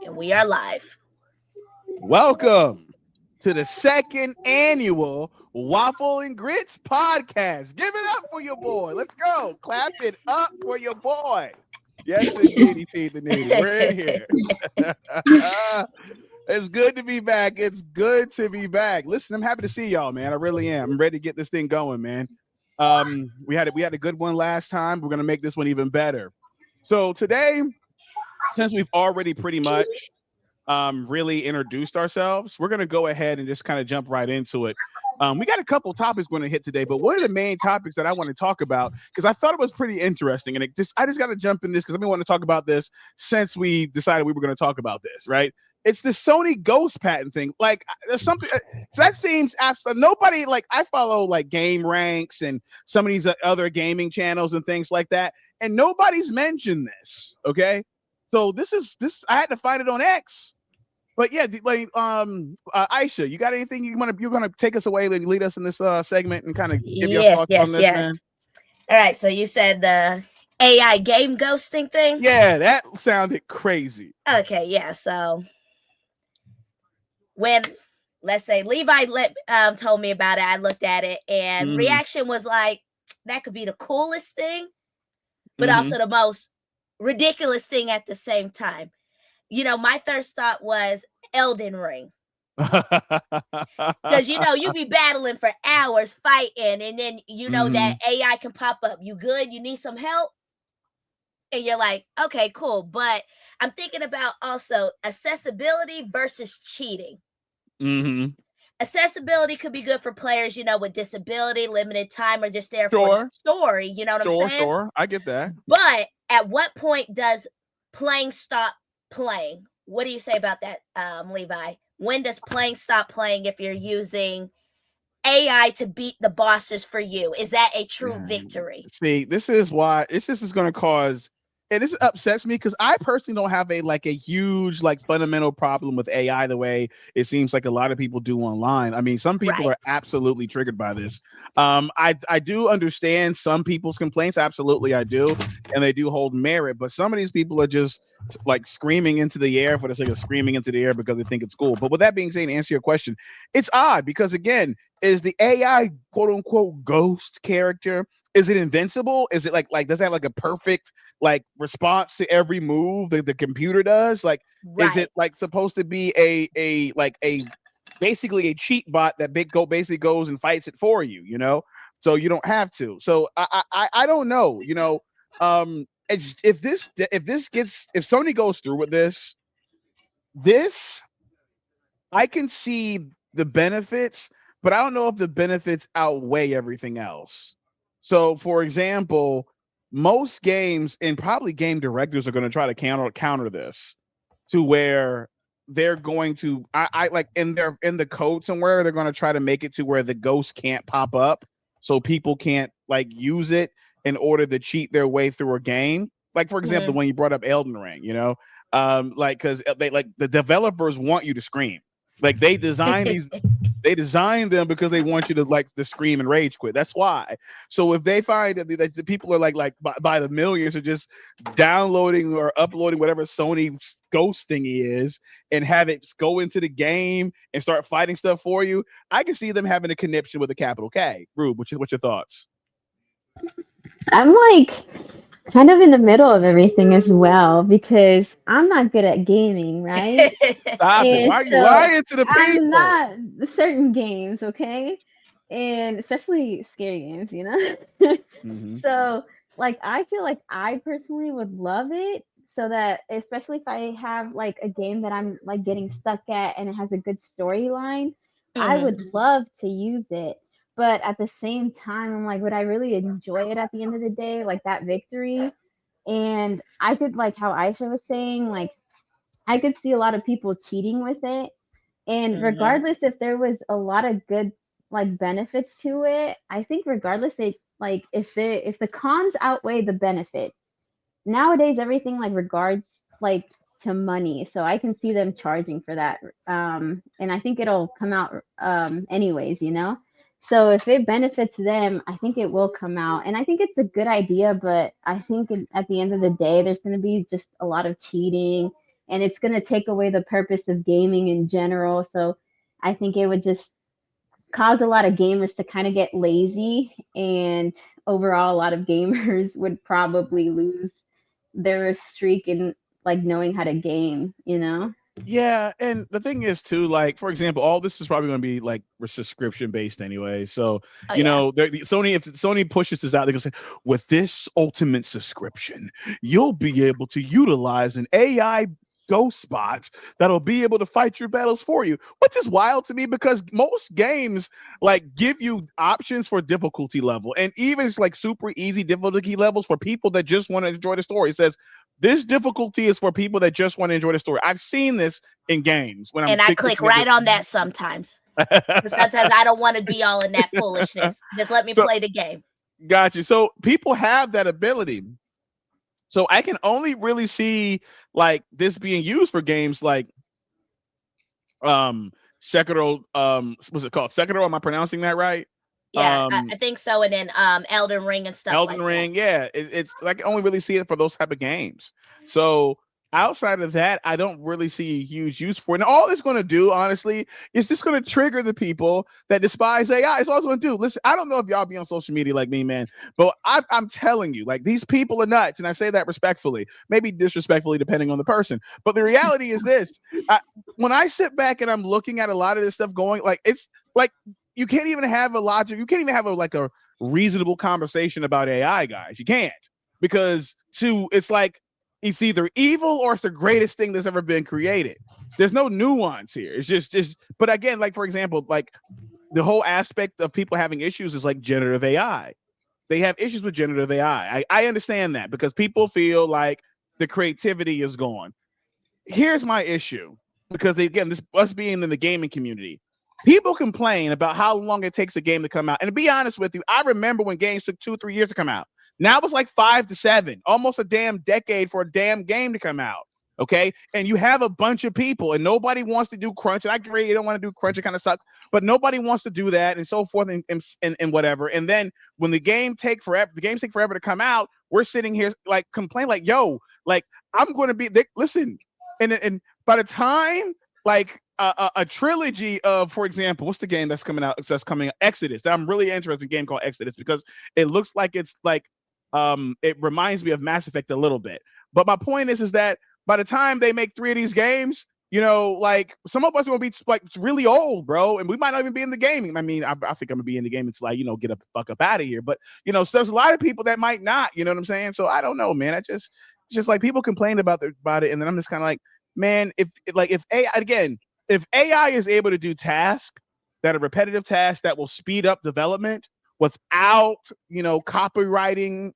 And we are live. Welcome to the second annual Waffle and Grits podcast. Give it up for your boy. Let's go. Clap it up for your boy. Yes, indeed, feed the needy. We're in here. It's good to be back. It's good to be back. Listen, I'm happy to see y'all, man. I really am. I'm ready to get this thing going, man. We had a good one last time. We're gonna make this one even better. So today, since we've already pretty much really introduced ourselves, we're going to go ahead and just kind of jump right into it. We got a couple topics we're going to hit today, but one of the main topics that I want to talk about, because I thought it was pretty interesting, and I just got to jump in this because I've been wanting to talk about this since we decided we were going to talk about this, right? It's the Sony Ghost patent thing. Like, there's something that seems absolutely nobody. Like, I follow like Game Ranks and some of these other gaming channels and things like that, and nobody's mentioned this. Okay, so this. I had to find it on X. But yeah, like Aisha, you got anything you're gonna take us away and lead us in this segment and kind of give your thoughts on this, man? All right, so you said the AI game ghosting thing? Yeah, that sounded crazy. Okay, yeah, so when, let's say, Levi told me about it, I looked at it, and reaction was like, that could be the coolest thing, but also the most ridiculous thing at the same time. You know, my first thought was Elden Ring. Because, you be battling for hours fighting, and then, that AI can pop up. You good? You need some help? And you're like, okay, cool. But I'm thinking about also accessibility versus cheating. Accessibility could be good for players, with disability, limited time, or just there for the story. You know what I'm saying? Sure. I get that. But at what point does playing stop playing? What do you say about that, Levi? When does playing stop playing if you're using AI to beat the bosses for you? Is that a true victory? See, this is why this is going to cause, and this upsets me because I personally don't have a huge fundamental problem with AI the way it seems like a lot of people do online. I mean, some people are absolutely triggered by this. I do understand some people's complaints, absolutely I do, and they do hold merit. But some of these people are just screaming into the air for the sake of screaming into the air because they think it's cool. But with that being said, to answer your question, it's odd because again, is the AI quote unquote ghost character? Is it invincible? Is it like does it have a perfect response to every move that the computer does? Is it supposed to be a basically a cheat bot that basically goes and fights it for you, so you don't have to. So I don't know, if Sony goes through with this, I can see the benefits, but I don't know if the benefits outweigh everything else. So, for example, most games and probably game directors are going to try to counter this to where they're going to in the code somewhere they're going to try to make it to where the ghost can't pop up, so people can't use it in order to cheat their way through a game. Like, for example, when you brought up Elden Ring, because the developers want you to scream. They design these. They designed them because they want you to scream and rage quit. That's why. So if they find that the people are by the millions are just downloading or uploading whatever Sony ghost thingy is and have it go into the game and start fighting stuff for you, I can see them having a connection with a capital K. Rube, what's your thoughts? I'm kind of in the middle of everything as well because I'm not good at gaming, right? Stop it. Why are you lying to the people? I'm not certain games, okay? And especially scary games, So, I feel like I personally would love it so that, especially if I have a game that I'm getting stuck at and it has a good storyline, I would love to use it. But at the same time, I'm would I really enjoy it at the end of the day, that victory? And I could, how Aisha was saying, I could see a lot of people cheating with it. And regardless if there was a lot of good benefits to it, I think regardless if the cons outweigh the benefits, nowadays everything regards to money. So I can see them charging for that. And I think it'll come out anyways, So if it benefits them, I think it will come out. And I think it's a good idea, but I think at the end of the day, there's going to be just a lot of cheating and it's going to take away the purpose of gaming in general. So I think it would just cause a lot of gamers to kind of get lazy, and overall a lot of gamers would probably lose their streak in like knowing how to game, you know? Yeah, and the thing is too, like for example, all this is probably going to be like subscription based anyway. So Sony, if Sony pushes this out, they're going to say, with this ultimate subscription, you'll be able to utilize an AI ghost bot that'll be able to fight your battles for you, which is wild to me because most games like give you options for difficulty level, and even it's like super easy difficulty levels for people that just want to enjoy the story. It says this difficulty is for people that just want to enjoy the story. I've seen this in games when I click right on that sometimes. Sometimes I don't want to be all in that foolishness. Just let me play the game. Got you. So people have that ability. So I can only really see like this being used for games like Sekiro. What's it called? Sekiro. Am I pronouncing that right? Yeah, I think so. And then Elden Ring and stuff. Elden Ring, yeah. It's like I only really see it for those type of games. So outside of that, I don't really see a huge use for it. And all it's going to do, honestly, is just going to trigger the people that despise AI. It's also going to do. Listen, I don't know if y'all be on social media like me, man, but I'm telling you, like these people are nuts, and I say that respectfully, maybe disrespectfully, depending on the person. But the reality is this: when I sit back and I'm looking at a lot of this stuff going, like it's like you can't even have a logic. You can't even have a reasonable conversation about AI, guys. You can't, because it's like it's either evil or it's the greatest thing that's ever been created. There's no nuance here. It's just. But again, like for example, like the whole aspect of people having issues is like generative AI. They have issues with generative AI. I understand that because people feel like the creativity is gone. Here's my issue, because again, this us being in the gaming community, people complain about how long it takes a game to come out. And to be honest with you, I remember when games took 2-3 years to come out. Now it's like 5 to 7, almost a damn decade for a damn game to come out. Okay. And you have a bunch of people and nobody wants to do crunch. And I agree, you don't want to do crunch. It kind of sucks, but nobody wants to do that and so forth and whatever. And then when the games take forever to come out, we're sitting here like complaining like, yo, like I'm going to be, listen. And by the time like a trilogy of, for example, what's the game that's coming out? That's coming out, Exodus. That I'm really interested in a game called Exodus because it looks like it's like it reminds me of Mass Effect a little bit. But my point is that by the time they make 3 of these games, you know, like some of us are gonna be like really old, bro, and we might not even be in the gaming. I mean, I think I'm gonna be in the game until get the fuck up out of here. But you know, so there's a lot of people that might not. You know what I'm saying? So I don't know, man. It's just like people complain about it, and then I'm just kind of like, man, if AI is able to do tasks that are repetitive tasks that will speed up development without, you know, copywriting,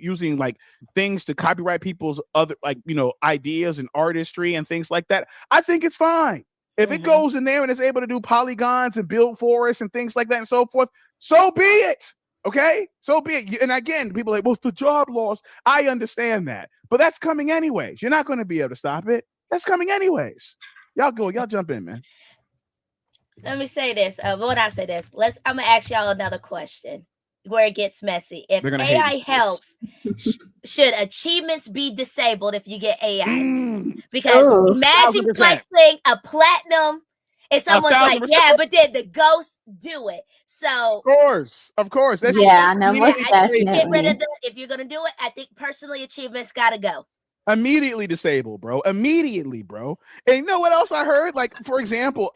using like things to copyright people's other, like, you know, ideas and artistry and things like that, I think it's fine. If it goes in there and it's able to do polygons and build forests and things like that and so forth, so be it. Okay, so be it. And again, people are like, well, the job loss. I understand that, but that's coming anyways. You're not going to be able to stop it. That's coming anyways. Y'all jump in, man. Let me say this. When I say this, I'm gonna ask y'all another question where it gets messy. If AI helps, should achievements be disabled if you get AI? Because imagine flexing a platinum, and someone's like, "Yeah, but did the ghost do it?" So of course. That's most definitely. Get rid of if you're gonna do it. I think personally, achievements gotta go. Immediately disabled, bro. Immediately, bro. And you know what else I heard? Like, for example,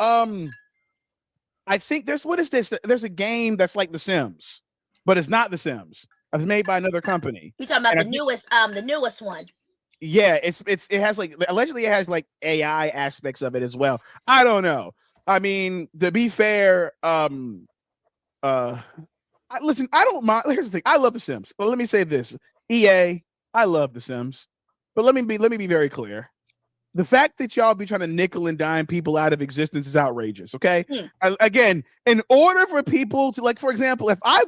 I think there's a game that's like The Sims, but it's not The Sims. It's made by another company. You're talking about the newest one. Yeah, it has like allegedly it has like AI aspects of it as well. I don't know. I mean, to be fair, listen, I don't mind. Here's the thing. I love The Sims. But let me say this. EA, I love The Sims. But let me be very clear. The fact that y'all be trying to nickel and dime people out of existence is outrageous. Okay. Again, in order for people to, like, for example, if I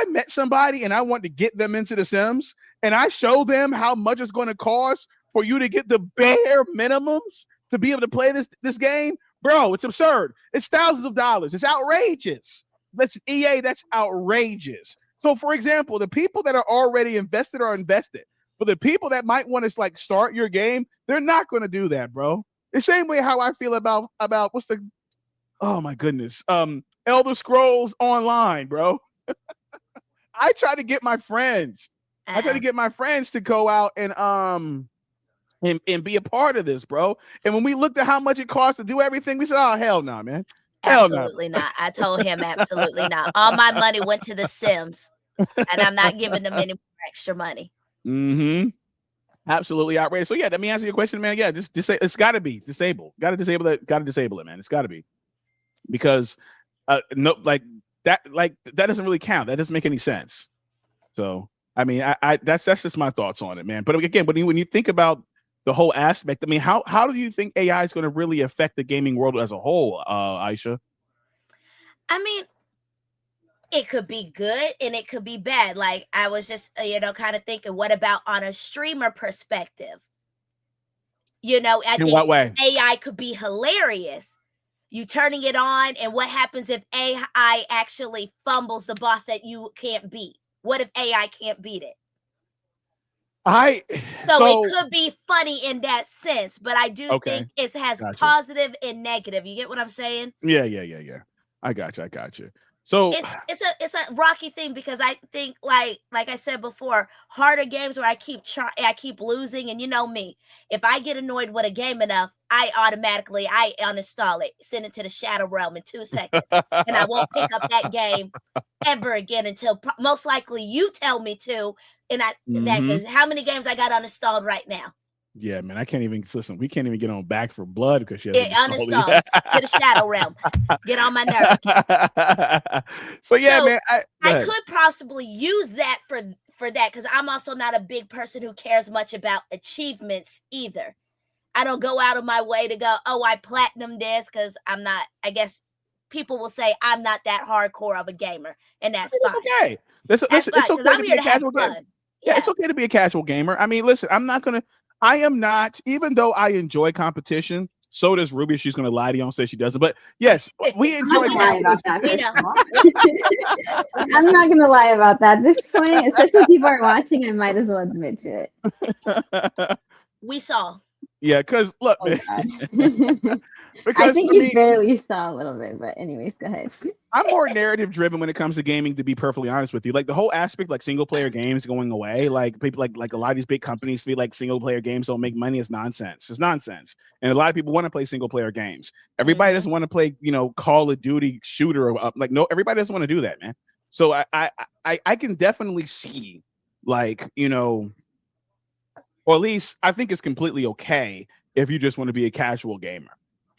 met somebody and I want to get them into The Sims and I show them how much it's going to cost for you to get the bare minimums to be able to play this game, bro, it's absurd. It's thousands of dollars. It's outrageous. That's EA. That's outrageous. So, for example, the people that are already invested are invested. But the people that might want to like start your game, they're not going to do that, bro. The same way how I feel about what's the, oh my goodness, Elder Scrolls Online, bro. I try to get my friends. I try to get my friends to go out and be a part of this, bro. And when we looked at how much it costs to do everything, we said, "Oh hell no, man, absolutely not." I told him absolutely not. All my money went to The Sims, and I'm not giving them any more extra money. Mm-hmm. Absolutely outrageous. So yeah, let me answer your question, man. Yeah, just say it's got to be disabled. Got to disable it. Got to disable it, man. It's got to be because no, like that doesn't really count. That doesn't make any sense. So I mean, I that's just my thoughts on it, man. But again, when you think about the whole aspect, I mean, how do you think AI is going to really affect the gaming world as a whole, Aisha? I mean, it could be good and it could be bad. Like I was just, kind of thinking, what about on a streamer perspective? I In think what way? AI could be hilarious. You turning it on, and what happens if AI actually fumbles the boss that you can't beat? What if AI can't beat it? So it could be funny in that sense, but I do think it has positive and negative. You get what I'm saying? Yeah. I got you. So it's a rocky thing because I think like I said before, harder games where I keep losing, and you know me, if I get annoyed with a game enough, I uninstall it, send it to the shadow realm in 2 seconds, and I won't pick up that game ever again until most likely you tell me to. And because how many games I got uninstalled right now? Yeah, man, I can't even listen. We can't even get on Back for Blood because she has uninstalled to the shadow realm. Get on my nerves. So man, I could possibly use that for that because I'm also not a big person who cares much about achievements either. I don't go out of my way to go, oh, I platinum this because I'm not. I guess people will say I'm not that hardcore of a gamer, and that's fine. Okay. It's okay to be a casual gamer. Yeah, it's okay to be a casual gamer. I mean, listen, I am not, even though I enjoy competition, so does Ruby. She's going to lie to you and say she doesn't. But yes, we enjoy competition. I'm not going to lie about that. At this point, especially if people are watching, I might as well admit to it. We saw. Yeah, because look, man. I think you barely saw a little bit, but anyways, go ahead. I'm more narrative driven when it comes to gaming, to be perfectly honest with you. Like the whole aspect, like single player games going away, like people like a lot of these big companies feel like single player games don't make money. It's nonsense. It's nonsense. And a lot of people want to play single player games. Everybody doesn't want to play, Call of Duty shooter or like no, everybody doesn't want to do that, man. So I can definitely see like, or at least I think it's completely okay if you just want to be a casual gamer.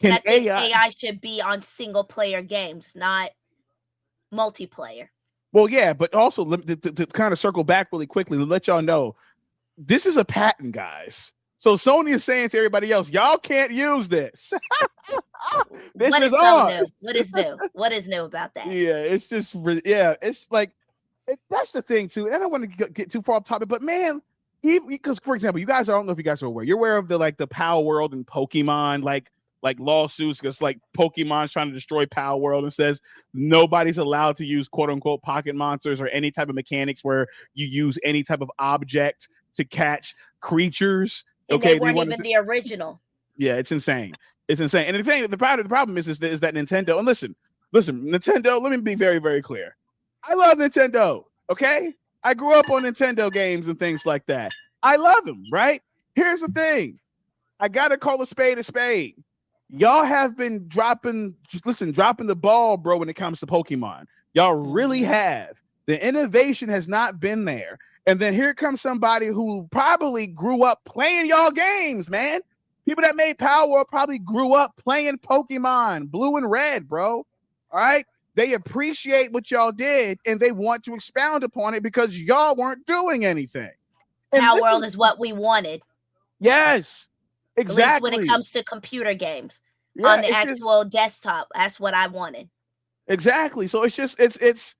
I think AI should be on single player games, not multiplayer. Well, yeah, but also to kind of circle back really quickly to let y'all know, this is a patent, guys. So Sony is saying to everybody else, y'all can't use this. This is so new. What is new? What is new about that? Yeah, it's just it's like that's the thing too. And I don't want to get too far off topic, but man, even because for example, I don't know if you guys are aware. You're aware of the Power World and Pokemon like lawsuits because like Pokemon's trying to destroy Power World and says nobody's allowed to use quote unquote pocket monsters or any type of mechanics where you use any type of object to catch creatures. And they weren't even the original. Yeah, it's insane. It's insane. And the problem is that Nintendo, and listen, Nintendo, let me be very, very clear. I love Nintendo, okay? I grew up on Nintendo games and things like that. I love them, right? Here's the thing. I got to call a spade a spade. Y'all have been dropping the ball, bro, when it comes to Pokemon. Y'all really have. The innovation has not been there. And then here comes somebody who probably grew up playing y'all games, man. People that made Power World probably grew up playing Pokemon, Blue and Red, bro. All right? They appreciate what y'all did, and they want to expound upon it because y'all weren't doing anything. Power World is what we wanted. Yes. Exactly. At least when it comes to computer games on the actual desktop, that's what I wanted. Exactly. So it's just it's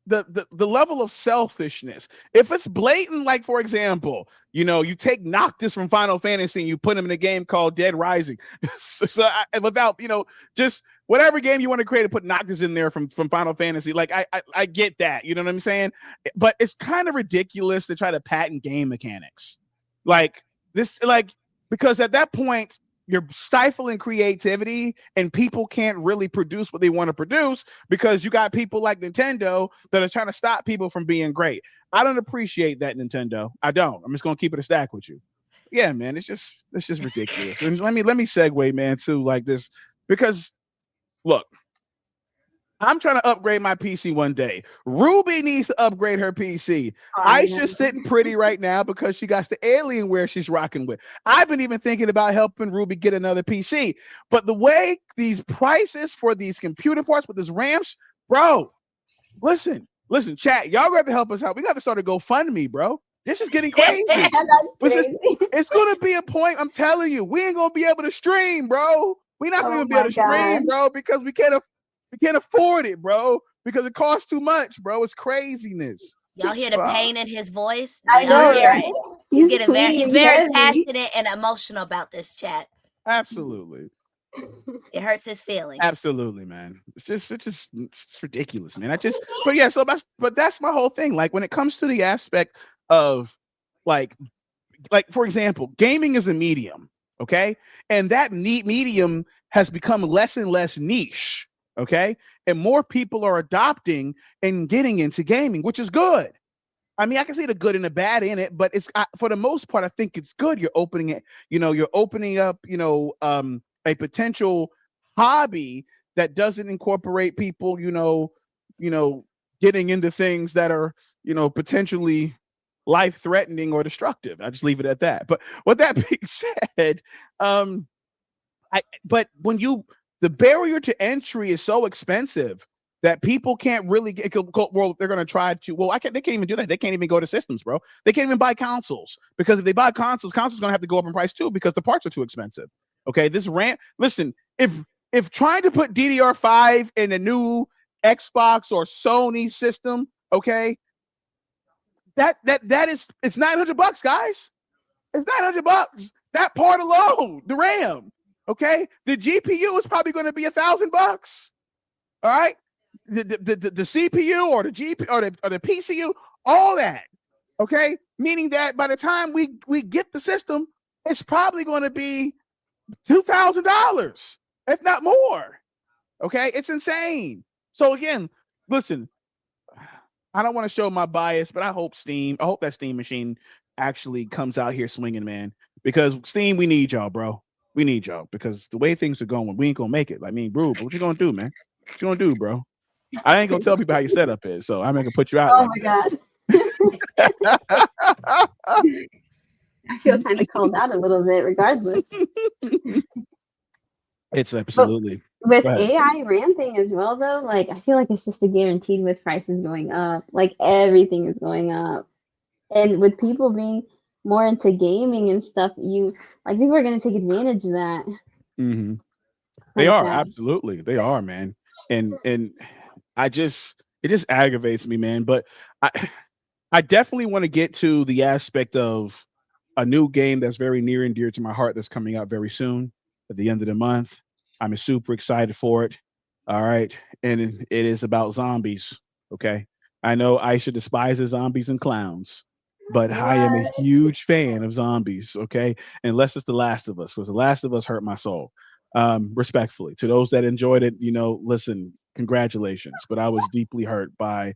the level of selfishness. If it's blatant, like for example, you take Noctis from Final Fantasy and you put him in a game called Dead Rising, without just whatever game you want to create and put Noctis in there from Final Fantasy. Like I get that, you know what I'm saying? But it's kind of ridiculous to try to patent game mechanics. Like this, like, because at that point you're stifling creativity and people can't really produce what they want to produce because you got people like Nintendo that are trying to stop people from being great. I don't appreciate that, Nintendo. I don't. I'm just gonna keep it a stack with you. Yeah, man, it's just ridiculous. And let me segue, man, to like this, because look, I'm trying to upgrade my PC one day. Ruby needs to upgrade her PC. Aisha's sitting pretty right now because she got the Alienware she's rocking with. I've been even thinking about helping Ruby get another PC. But the way these prices for these computer parts with this RAMs, bro, listen, chat, y'all got to help us out. We got to start a GoFundMe, bro. This is getting crazy. It's going to be a point, I'm telling you, we ain't going to be able to stream, bro. We're not going to be able to stream, bro, because we can't afford it, bro, because it costs too much, bro. It's craziness. Y'all hear the pain in his voice? I know, right? He's getting he's very passionate and emotional about this, chat. Absolutely. It hurts his feelings. Absolutely, man. It's just ridiculous, man. But that's my whole thing. Like when it comes to the aspect of like for example, gaming is a medium, okay? And that medium has become less and less niche. Okay. And more people are adopting and getting into gaming, which is good. I mean, I can see the good and the bad in it, but it's for the most part, I think it's good. You're opening it, you're opening up, a potential hobby that doesn't incorporate people, getting into things that are, potentially life-threatening or destructive. I just leave it at that. But with that being said, the barrier to entry is so expensive that people can't really get. Well, they're going to try to. Well, they can't even do that. They can't even go to systems, bro. They can't even buy consoles because if they buy consoles are going to have to go up in price too because the parts are too expensive. Okay, this RAM. Listen, if trying to put DDR5 in a new Xbox or Sony system, okay, that is it's $900, guys. It's $900. That part alone, the RAM. Okay, the GPU is probably going to be $1,000. All right, the CPU or the GPU or the PCU, all that. Okay, meaning that by the time we get the system, it's probably going to be $2,000, if not more. Okay, it's insane. So again, listen, I don't want to show my bias, but I hope that Steam machine actually comes out here swinging, man. Because Steam, we need y'all, bro. We need y'all because the way things are going, we ain't gonna make it. I mean, bro, what you gonna do, man? What you gonna do, bro? I ain't gonna tell people how your setup is, so I'm not gonna put you out. Oh my god. I feel kind of called out a little bit, regardless. It's absolutely. But with AI ramping as well, though, like I feel like it's just a guaranteed with prices going up. Like everything is going up, and with people being more into gaming and stuff, people are going to take advantage of that. Mm-hmm. They are absolutely. They are, man. And it just aggravates me, man. But I definitely want to get to the aspect of a new game that's very near and dear to my heart that's coming out very soon at the end of the month. I'm super excited for it. All right. And it is about zombies. Okay. I know Aisha despises zombies and clowns, but I am a huge fan of zombies. Okay. Unless it's The Last of Us, because The Last of Us hurt my soul. Respectfully to those that enjoyed it, listen, congratulations. But I was deeply hurt by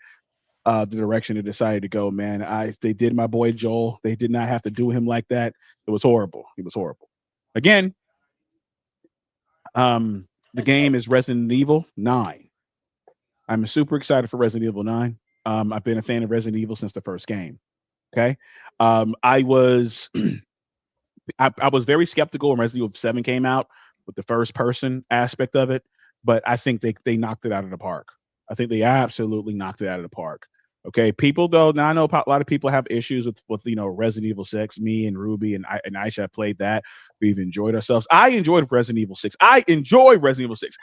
the direction they decided to go, man. They did my boy Joel. They did not have to do him like that. It was horrible. He was horrible. Again, the game is Resident Evil 9. I'm super excited for Resident Evil 9. I've been a fan of Resident Evil since the first game. Okay. I was very skeptical when Resident Evil 7 came out with the first person aspect of it, but I think they knocked it out of the park. I think they absolutely knocked it out of the park. Okay, people though, now I know a lot of people have issues with Resident Evil 6. Me and Ruby and Aisha have played that. We've enjoyed ourselves. I enjoyed Resident Evil 6. I enjoy Resident Evil 6.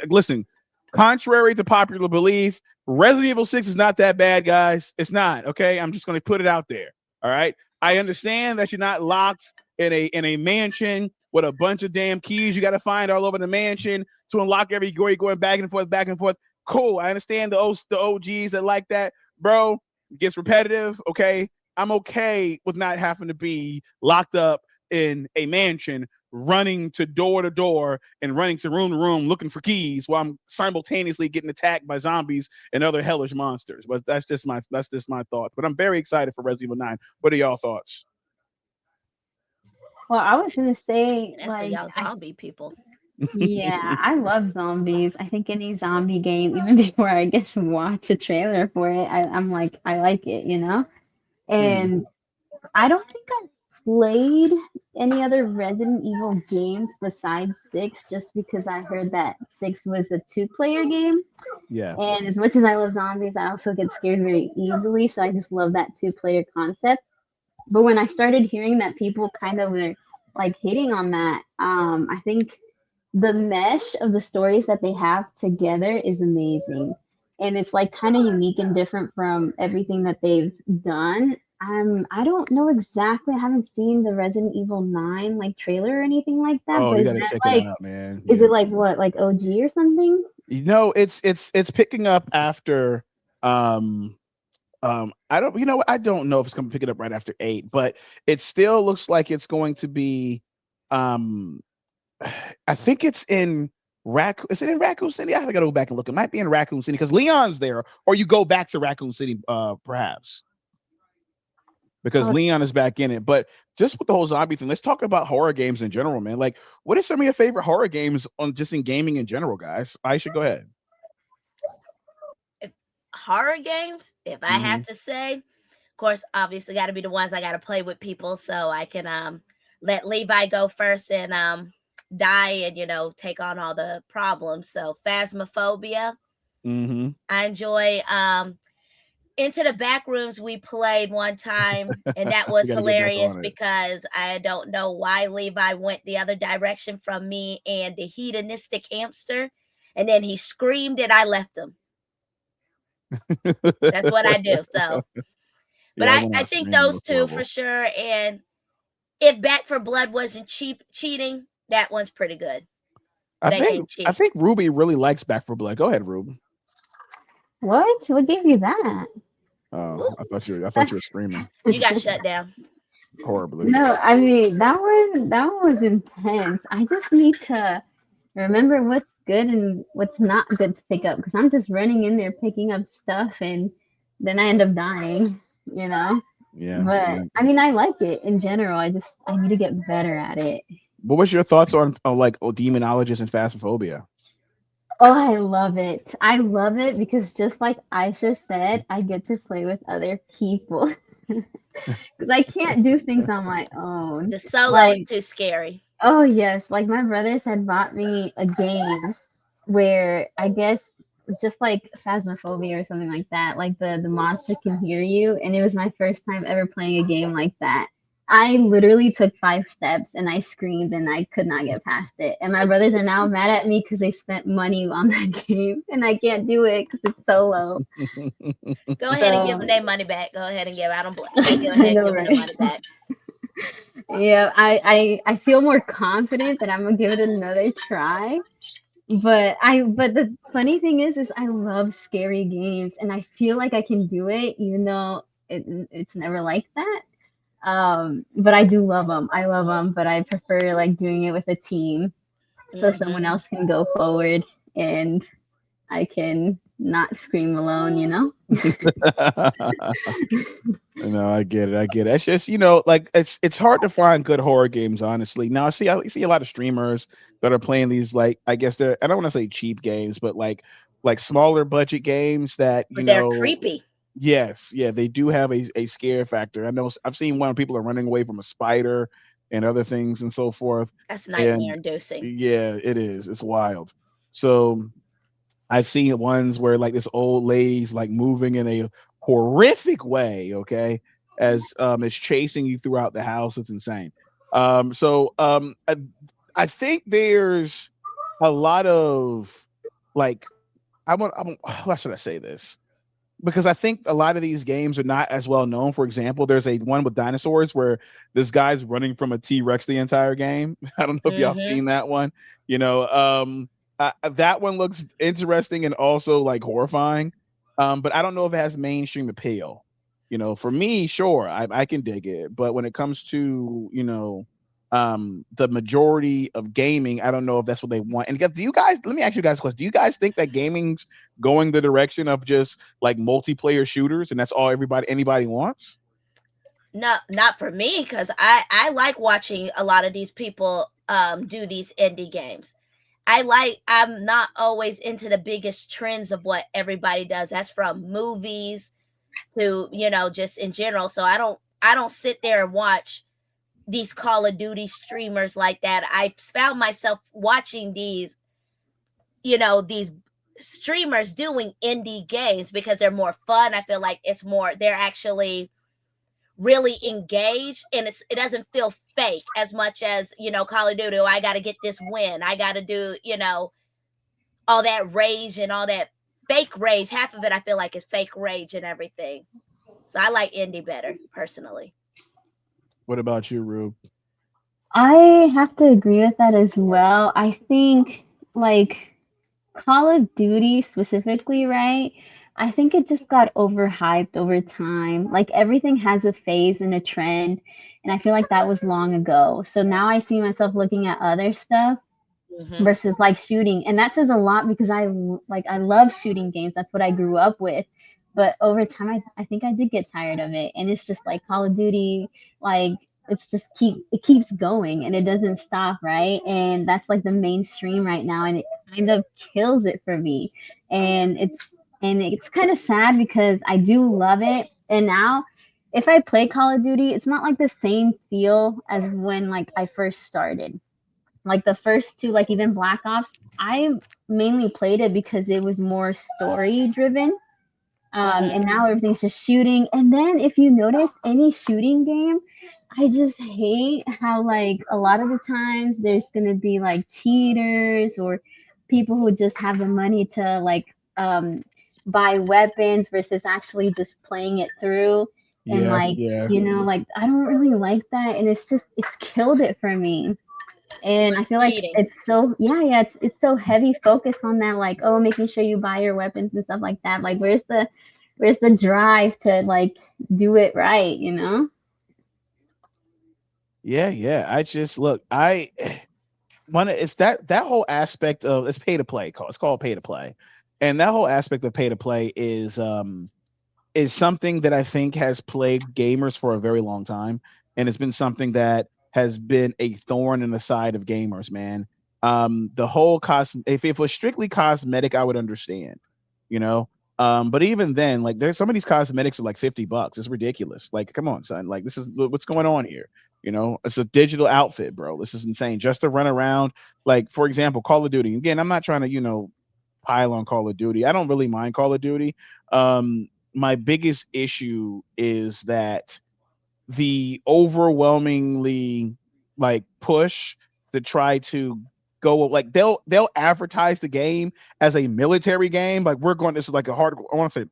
Listen, contrary to popular belief, Resident Evil 6 is not that bad, guys. It's not. Okay, I'm just going to put it out there. All right. I understand that you're not locked in a mansion with a bunch of damn keys you got to find all over the mansion. to unlock every gory going back and forth, back and forth. Cool. I understand the OGs that like that, bro. It gets repetitive. Okay. I'm okay with not having to be locked up in a mansion, running to door and running to room looking for keys while I'm simultaneously getting attacked by zombies and other hellish monsters. But that's just my thoughts. But I'm very excited for Resident Evil 9. What are y'all thoughts? Well, I was gonna say, That's for y'all zombie people. Yeah, I love zombies. I think any zombie game, even before I get to watch a trailer for it, I'm like, I like it, you know? And I don't think I've played any other Resident Evil games besides 6, just because I heard that 6 was a 2-player game. Yeah. And as much as I love zombies, I also get scared very easily. So I just love that 2-player concept. But when I started hearing that people kind of were like hating on that, I think the mesh of the stories that they have together is amazing. And it's like kind of unique and different from everything that they've done. I don't know exactly. I haven't seen the Resident Evil 9 like trailer or anything like that. Oh, but you is gotta that check like, it out, man. is it like what, like OG or something? It's picking up after I don't know if it's going to pick it up right after 8, but it still looks like it's going to be I think it's in Is it in Raccoon City? I gotta go back and look. It might be in Raccoon City because Leon's there, or you go back to Raccoon City, perhaps. Because Leon is back in it. But just with the whole zombie thing, let's talk about horror games in general, man. Like, what are some of your favorite horror games just in gaming in general, guys? I should go ahead. Horror games, if I have to say, of course, obviously got to be the ones I got to play with people, so I can let Levi go first and die and take on all the problems. So Phasmophobia. I enjoy Into the Backrooms. We played one time and that was hilarious because I don't know why Levi went the other direction from me and the hedonistic hamster, and then he screamed and I left him. That's what I do. So but yeah, I think those two for sure. And if Back for Blood wasn't cheating, that one's pretty good. I think Ruby really likes Back for Blood. Go ahead, Ruby. What gave you that? Oh, I thought you were screaming. You got shut down horribly. No, I mean that one was intense. I just need to remember what's good and what's not good to pick up, because I'm just running in there picking up stuff and then I end up dying, Yeah. But I mean, I like it in general. I need to get better at it. What was your thoughts on like Demonologist and Phasmophobia? Oh, I love it. I love it because just like Aisha said, I get to play with other people. Because I can't do things on my own. The solo is too scary. Oh, yes. Like my brothers had bought me a game where I guess just like Phasmophobia or something like that, like the monster can hear you. And it was my first time ever playing a game like that. I literally took 5 steps and I screamed and I could not get past it. And my brothers are now mad at me because they spent money on that game and I can't do it because it's solo. Go ahead and give them their money back. Go ahead and give. I don't. Go ahead and give them their money back. Yeah, I feel more confident that I'm gonna give it another try. But the funny thing is I love scary games and I feel like I can do it even though it's never like that. But I do love them. I love them, but I prefer like doing it with a team, so someone else can go forward and I can not scream alone, No, I get it. It's just, like it's hard to find good horror games, honestly. Now I see a lot of streamers that are playing these, like, I guess I don't want to say cheap games, but like smaller budget games that they're creepy. Yes, yeah, they do have a scare factor. I know I've seen one people are running away from a spider and other things and so forth. That's nightmare inducing. Yeah, it is. It's wild. So I've seen ones where like this old lady's like moving in a horrific way, okay, as is chasing you throughout the house. It's insane. I think there's a lot of like how should I say this? Because I think a lot of these games are not as well known. For example, there's a one with dinosaurs where this guy's running from a T-Rex the entire game. I don't know if y'all have seen that one. That one looks interesting and also like horrifying. But I don't know if it has mainstream appeal. For me, sure, I can dig it. But when it comes to, the majority of gaming, I don't know if that's what they want. And do you guys, let me ask you guys a question. Do you guys think that gaming's going the direction of just like multiplayer shooters and that's all anybody wants? No, not for me, because I like watching a lot of these people do these indie games. I'm not always into the biggest trends of what everybody does. That's from movies to, just in general. So I don't sit there and watch these Call of Duty streamers like that. I found myself watching these streamers doing indie games because they're more fun. I feel like they're actually really engaged, and it doesn't feel fake as much as Call of Duty. I got to get this win. I got to do all that rage and all that fake rage. Half of it I feel like is fake rage and everything. So I like indie better personally. What about you, Rube? I have to agree with that as well. I think like Call of Duty specifically, right? I think it just got overhyped over time. Like everything has a phase and a trend, and I feel like that was long ago. So now I see myself looking at other stuff versus like shooting, and that says a lot because I love shooting games. That's what I grew up with. But over time, I think I did get tired of it, and it's just like Call of Duty, like it keeps going and it doesn't stop, right? And that's like the mainstream right now, and it kind of kills it for me. And it's kind of sad because I do love it, and now if I play Call of Duty, it's not like the same feel as when like I first started. Like the first two, like even Black Ops, I mainly played it because it was more story driven. And now everything's just shooting. And then if you notice any shooting game, I just hate how like a lot of the times there's gonna be like cheaters or people who just have the money to like buy weapons versus actually just playing it through. And like like I don't really like that, and it's killed it for me. And I feel like cheating. it's so it's so heavy focused on that, like, oh, making sure you buy your weapons and stuff like that. Like where's the drive to like do it right, Yeah. I just look, I want to, it's that whole aspect of it's pay to play. It's called pay to play. And that whole aspect of pay to play is something that I think has plagued gamers for a very long time. And it's been something that has been a thorn in the side of gamers, man. The whole if it was strictly cosmetic, I would understand, you know. But even then, like there's some of these cosmetics are like $50. It's ridiculous. Like, come on, son. Like, this is what's going on here. It's a digital outfit, bro. This is insane. Just to run around, like, for example, Call of Duty. Again, I'm not trying to, pile on Call of Duty. I don't really mind Call of Duty. My biggest issue is that the overwhelmingly like push to try to go, like they'll advertise the game as a military game, like this is like a hardcore, I want to say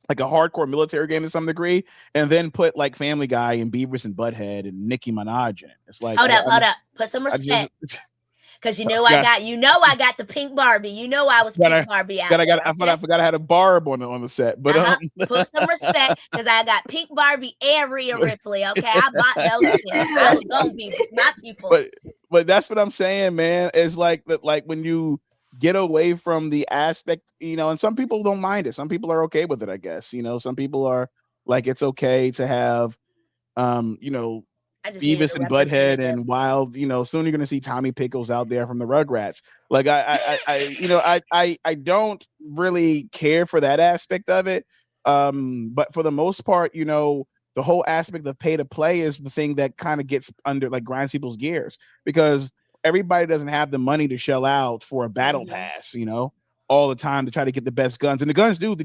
like a hardcore military game to some degree, and then put like Family Guy and Beavis and Butthead and Nicki Minaj in it. It's like, hold up, put some respect. Because I got the pink Barbie. I was pink Barbie out there. I forgot I had a Barb on the set. But put some respect because I got pink Barbie and Rhea Ripley. Okay, I bought those skins. I was gonna be my people. But that's what I'm saying, man. It's like that, like when you get away from the aspect, and some people don't mind it. Some people are okay with it, I guess. Some people are like, it's okay to have Beavis and Butthead and Wild, soon you're gonna see Tommy Pickles out there from the Rugrats. Like I don't really care for that aspect of it. But for the most part, the whole aspect of pay to play is the thing that kind of gets under, like, grinds people's gears, because everybody doesn't have the money to shell out for a battle pass, all the time to try to get the best guns. And the guns do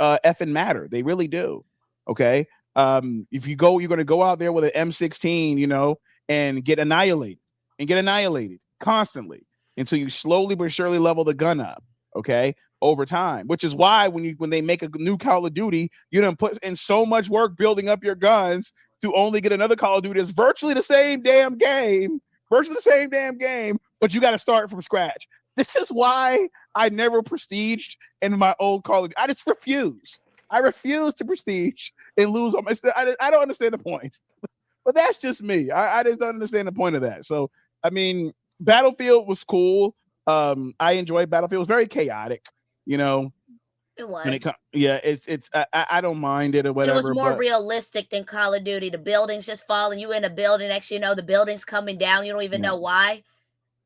effing matter. They really do. Okay. If you're going to go out there with an M16, and get annihilated constantly until you slowly but surely level the gun up, okay, over time. Which is why when they make a new Call of Duty, you don't put in so much work building up your guns to only get another Call of Duty that's virtually the same damn game, but you got to start from scratch. This is why I never prestiged in my old Call of Duty. I just refuse. I refuse to prestige and lose on my. I don't understand the point. But that's just me. I just don't understand the point of that. So, I mean, Battlefield was cool. I enjoyed Battlefield. It was very chaotic, you know. It was. When it comes, it's I don't mind it or And whatever. it was more but realistic than Call of Duty. The buildings just falling. You in a building, next you know the building's coming down. You don't even know why.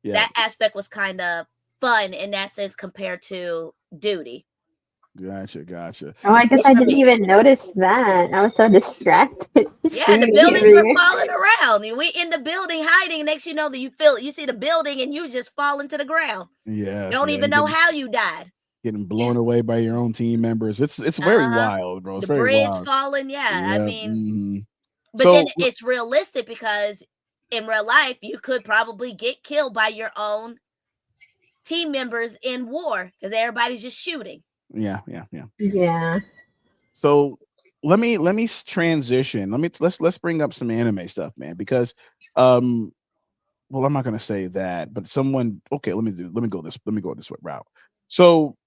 Yeah. That aspect was kind of fun in that sense compared to Duty. Gotcha. Oh, I guess I didn't even notice that. I was so distracted. Yeah, the buildings were falling around. We in the building hiding. Next, you know that you see the building and you just fall into the ground. Yeah, you don't even know how you died. Getting blown away by your own team members. It's very wild, bro. It's the very bridge wild. falling. Yeah, I mean, but so, then it's realistic because in real life you could probably get killed by your own team members in war because everybody's just shooting. Yeah. So let me transition. Let's bring up some anime stuff, man, because well, I'm not gonna say that, but let me go this route. So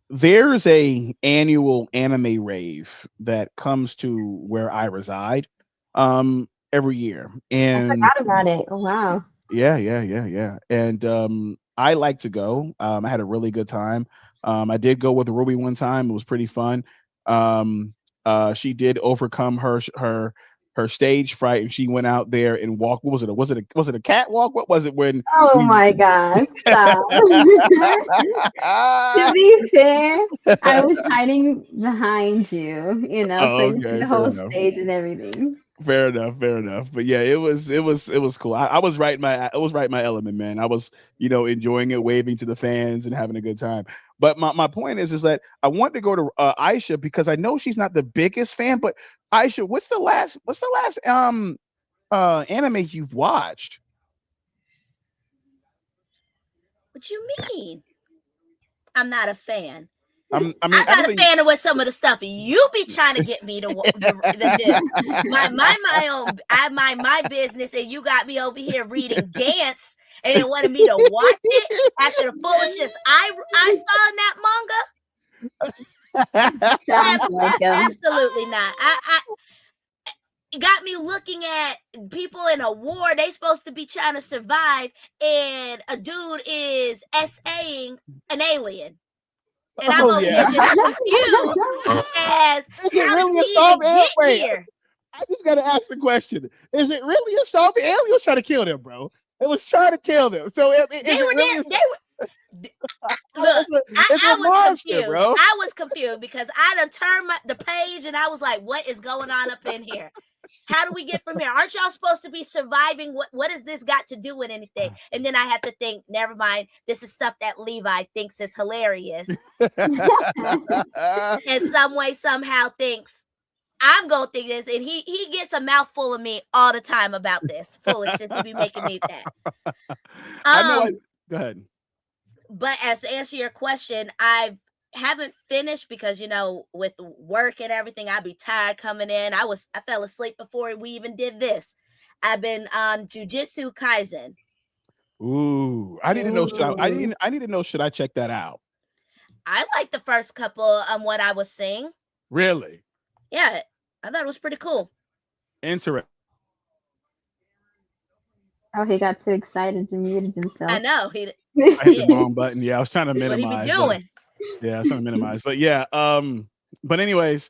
there's a annual anime rave that comes to where I reside every year. And I forgot about it. Oh wow. Yeah. And I like to go. I had a really good time. I did go with Ruby one time. It was pretty fun. She did overcome her stage fright, and she went out there and walked. What was it? Was it a catwalk? What was it when? Oh my God! Stop. To be fair, I was hiding behind you. You know, so you see the whole stage and everything. Fair enough. But yeah, it was cool. I was right in my element, man. I was, enjoying it, waving to the fans and having a good time. But my point is that I want to go to Aisha because I know she's not the biggest fan, but Aisha, what's the last anime you've watched? What you mean? I'm not a fan. I'm not a fan of what some of the stuff you be trying to get me to do. My business, and you got me over here reading Gantz and wanted me to watch it after the foolishness I saw in that manga. Absolutely not. It got me looking at people in a war. They supposed to be trying to survive, and a dude is SAing an alien. And I'm over here just confused as how did he even get here? I just gotta ask the question: is it really a song? The alien was trying to kill them, bro. It was trying to kill them. So I was confused, bro. I was confused because I done turned the page and I was like, "What is going on up in here? How do we get from here? Aren't y'all supposed to be surviving? What has this got to do with anything?" And then I had to think, never mind. This is stuff that Levi thinks is hilarious. And some way, somehow thinks I'm going to think this. And he gets a mouthful of me all the time about this foolishness to be making me that. Go ahead. But as to answer your question, I haven't finished because with work and everything, I'd be tired coming in. I fell asleep before we even did this. I've been on Jujutsu Kaisen. Ooh, I need to know. I need to know. Should I check that out? I like the first couple what I was seeing. Really? Yeah, I thought it was pretty cool. Interesting. Oh, he got too excited and muted himself. I know. I hit the wrong button. Yeah, I was trying to minimize. What he be doing. Yeah, I was trying to minimize. But yeah, but anyways,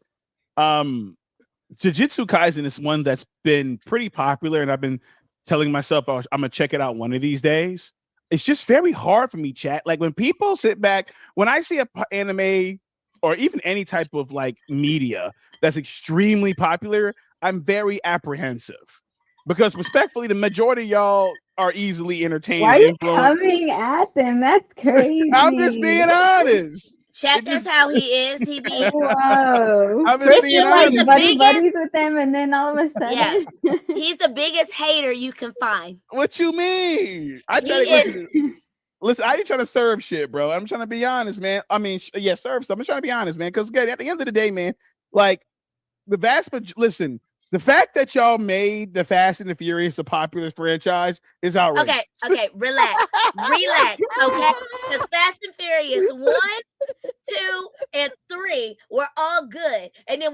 Jujutsu Kaisen is one that's been pretty popular, and I've been telling myself I'm gonna check it out one of these days. It's just very hard for me, chat. Like when people sit back, when I see an anime or even any type of like media that's extremely popular, I'm very apprehensive. Because respectfully, the majority of y'all are easily entertained. Why are you coming at them? That's crazy. I'm just being honest. Chat, that's how he is. He be whoa. I'm just being honest. Buddies with them, and then all of a sudden, he's the biggest hater you can find. What you mean? I try to listen. I ain't trying to serve shit, bro. I'm trying to be honest, man. I mean, serve stuff. I'm trying to be honest, man. Because at the end of the day, man, like the The fact that y'all made the Fast and the Furious a popular franchise is outrageous. Okay, relax. Okay, because Fast and Furious 1, 2, and 3 were all good, and then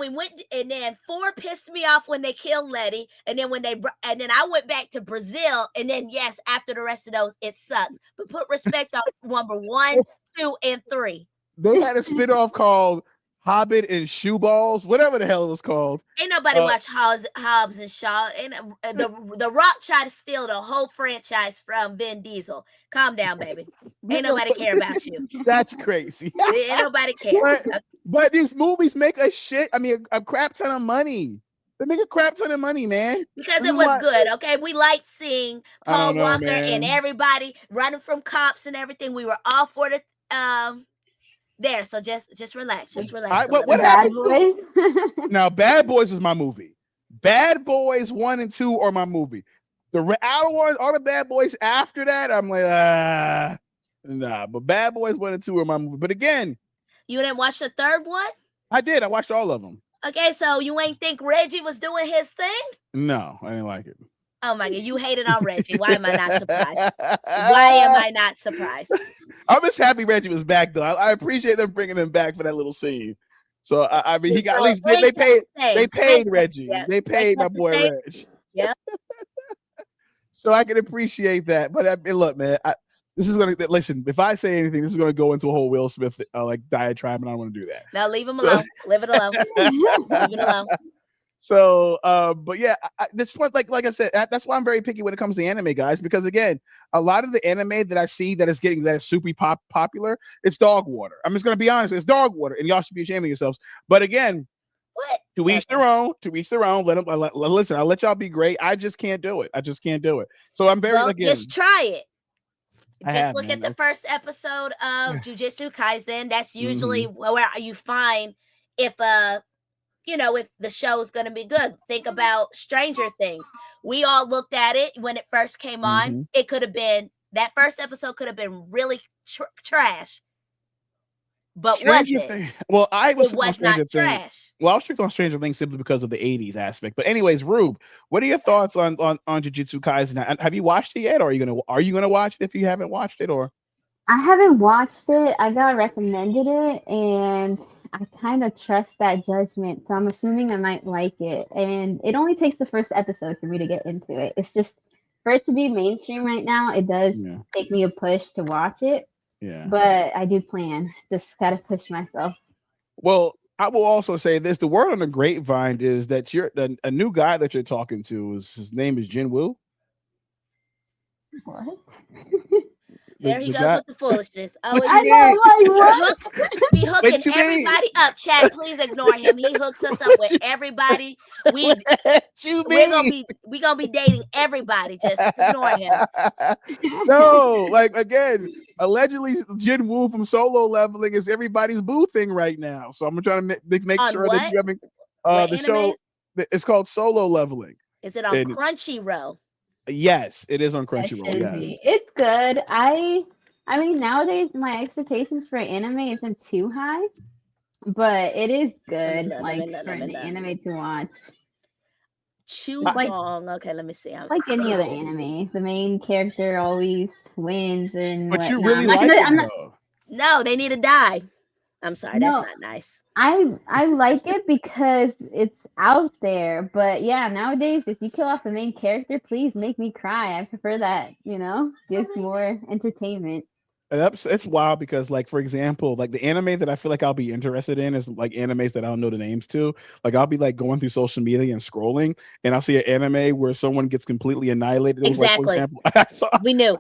and then 4 pissed me off when they killed Letty, and then and then I went back to Brazil, and then yes, after the rest of those, it sucks. But put respect on number 1, 2, and 3. They had a spinoff called Hobbit and Shoeballs, whatever the hell it was called. Ain't nobody watch Hobbs and Shaw. And the Rock tried to steal the whole franchise from Vin Diesel. Calm down, baby. Ain't nobody care about you. That's crazy. Ain't nobody care. But these movies make a crap ton of money. They make a crap ton of money, man. Because it was good, okay? We liked seeing Paul Walker and everybody running from cops and everything. We were all for the there, so just relax. Just relax. What happened? Now, Bad Boys was my movie. Bad Boys 1 and 2 are my movie. The outer ones, all the Bad Boys after that, I'm like, nah. But Bad Boys 1 and 2 are my movie. But again, you didn't watch the third one? I did. I watched all of them. Okay, so you ain't think Reggie was doing his thing? No, I didn't like it. Oh my God, you hated on Reggie. Why am I not surprised? I'm just happy Reggie was back, though. I appreciate them bringing him back for that little scene. So I mean, he got at least they paid Reggie. Yeah. They paid my boy Reg. Yeah. So I can appreciate that. But look, man, this is gonna listen. If I say anything, this is gonna go into a whole Will Smith like diatribe, and I don't want to do that. Now leave him alone. Leave it alone. Leave it alone. So, but yeah, that's what, like I said, that's why I'm very picky when it comes to anime, guys, because again, a lot of the anime that I see that is super popular, it's dog water. I'm just going to be honest, it's dog water, and y'all should be ashamed of yourselves. But again, what? To each their own. Let them listen. I'll let y'all be great. I just can't do it. So I'm very just try it. Just look at the first episode of Jujutsu Kaisen. That's usually where you find if if the show's going to be good. Think about Stranger Things. We all looked at it when it first came on. It could have been, that first episode could have been really trash. But was it? Well, I was not trash. Well, I was strict on Stranger Things simply because of the 80s aspect. But anyways, Rube, what are your thoughts on Jujutsu Kaisen? Have you watched it yet? Or are you gonna watch it if you haven't watched it? Or I haven't watched it. I got recommended it, and I kind of trust that judgment, so I'm assuming I might like it. And it only takes the first episode for me to get into it. It's just, for it to be mainstream right now, it does take me a push to watch it. Yeah. But I do plan. Just gotta push myself. Well, I will also say this: the word on the grapevine is that a new guy that you're talking to his name is Jin Woo. What? There he goes with the foolishness. Oh, be hooking everybody up. Chat, please ignore him. He hooks us up with everybody. We're gonna be dating everybody. Just ignore him. No, like again, allegedly Jin Woo from Solo Leveling is everybody's boo thing right now. So I'm trying to make sure that you're having the show. It's called Solo Leveling. Is it on Crunchyroll? Yes, it is on Crunchyroll. Yes. It's good. I mean, nowadays my expectations for anime isn't too high, but it is good. For an anime to watch. Long. Okay, let me see. Like any other anime, the main character always wins, and but you really like it. No, they need to die. I'm sorry, that's not nice. I like it because it's out there, but yeah, nowadays if you kill off the main character, please make me cry. I prefer that, gives more entertainment. And it's wild because, like, for example, like the anime that I feel like I'll be interested in is like animes that I don't know the names to. Like I'll be like going through social media and scrolling, and I'll see an anime where someone gets completely annihilated. Exactly. Like, for example, we knew.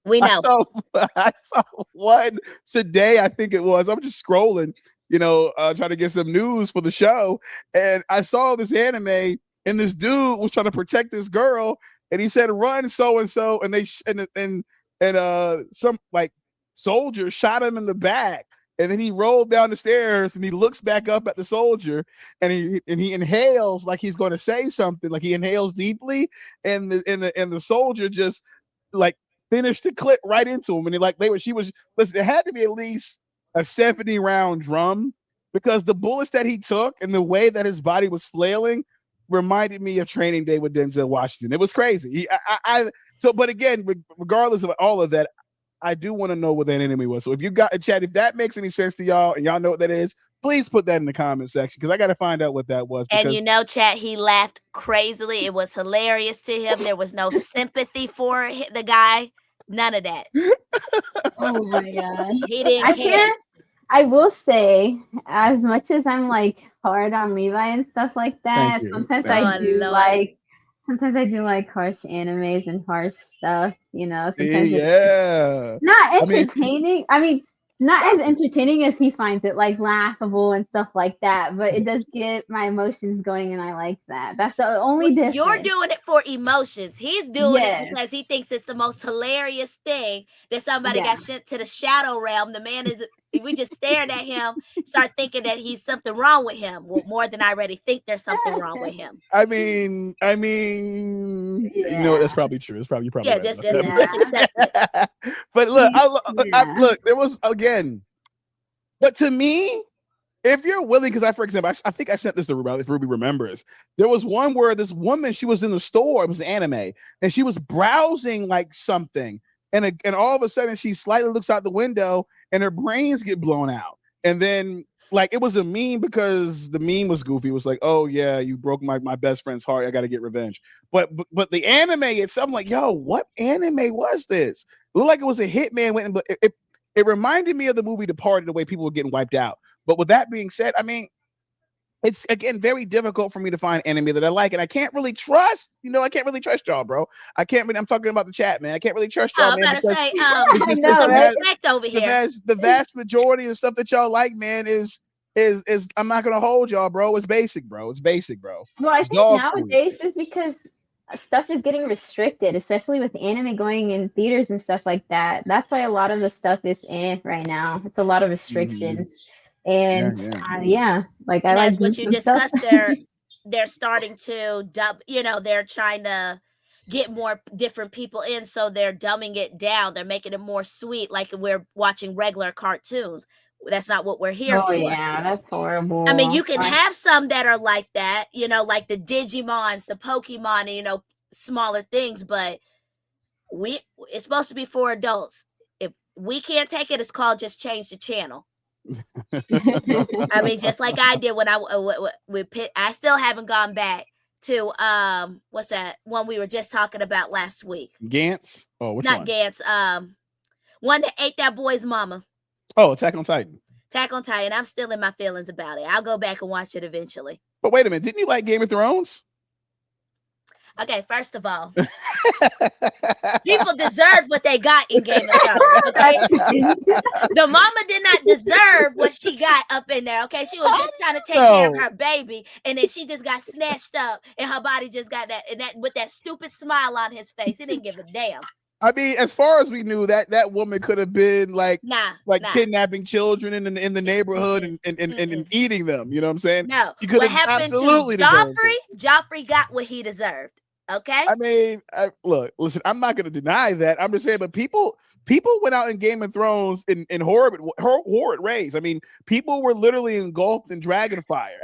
We know. I saw one today, I think it was. I'm just scrolling, trying to get some news for the show. And I saw this anime, and this dude was trying to protect this girl, and he said, "Run, so and so," and they some like soldier shot him in the back, and then he rolled down the stairs, and he looks back up at the soldier, and he inhales like he's going to say something, like he inhales deeply, and the soldier just like finished the clip right into him, and listen, it had to be at least a 70 round drum, because the bullets that he took and the way that his body was flailing, reminded me of Training Day with Denzel Washington. It was crazy. But again, regardless of all of that, I do want to know what that enemy was. So if you got a chat, if that makes any sense to y'all and y'all know what that is, please put that in the comment section because I got to find out what that was. And chat, he laughed crazily. It was hilarious to him. There was no sympathy for the guy. None of that. Oh my God. He didn't care. I will say, as much as I'm like hard on Levi and stuff like that, sometimes I do like harsh animes and harsh stuff, sometimes it's not entertaining. Not as entertaining as he finds it, like laughable and stuff like that, but it does get my emotions going and I like that. That's the only difference. You're doing it for emotions. He's doing it because he thinks it's the most hilarious thing that somebody got sent to the shadow realm. The man we just stared at him, start thinking that he's something wrong with him. Well, more than I already think there's something wrong with him. That's probably true. It's probably right. Just accept it. But look, look, there was again. But to me, if you're willing, because for example, I think I sent this to Ruby if Ruby remembers. There was one where this woman, she was in the store, it was anime, and she was browsing like something, and all of a sudden she slightly looks out the window and her brains get blown out. And then like it was a meme because the meme was goofy. It was like, oh yeah, you broke my best friend's heart. I got to get revenge. But the anime itself, I'm like, yo, what anime was this? It looked like it was a Hitman went, but it reminded me of the movie Departed, the way people were getting wiped out. But with that being said, it's again very difficult for me to find anime that I like, and I can't really trust. I can't really trust y'all, bro. I'm talking about the chat, man. I can't really trust y'all, man. There's some respect over here. The vast majority of the stuff that y'all like, man, is I'm not gonna hold y'all, bro. It's basic, bro. Well, I think nowadays is because stuff is getting restricted, especially with anime going in theaters and stuff like that. That's why a lot of the stuff is right now. It's a lot of restrictions. And like I like what you discussed. They're starting to dub. They're trying to get more different people in, so they're dumbing it down. They're making it more sweet, like we're watching regular cartoons. That's not what we're here for. Oh yeah, that's horrible. You can have some that are like that, like the Digimons, the Pokemon, and smaller things, but it's supposed to be for adults. If we can't take it, it's called just change the channel. Just like I did when I still haven't gone back to what's that one we were just talking about last week? Gantz? Oh, which not one? Gantz. One that ate that boy's mama. Oh, Attack on Titan. I'm still in my feelings about it. I'll go back and watch it eventually. But wait a minute, didn't you like Game of Thrones? Okay, first of all, people deserve what they got in Game of Thrones. Okay? The mama did not deserve what she got up in there. Okay, she was just trying to take care of her baby, and then she just got snatched up, and her body just got that with that stupid smile on his face. He didn't give a damn. As far as we knew, that woman could have been kidnapping children in the neighborhood and eating them. You know what I'm saying? No. What happened to Joffrey? Joffrey got what he deserved. Okay. Listen, I'm not going to deny that. I'm just saying, but people went out in Game of Thrones in horrid ways. People were literally engulfed in dragon fire.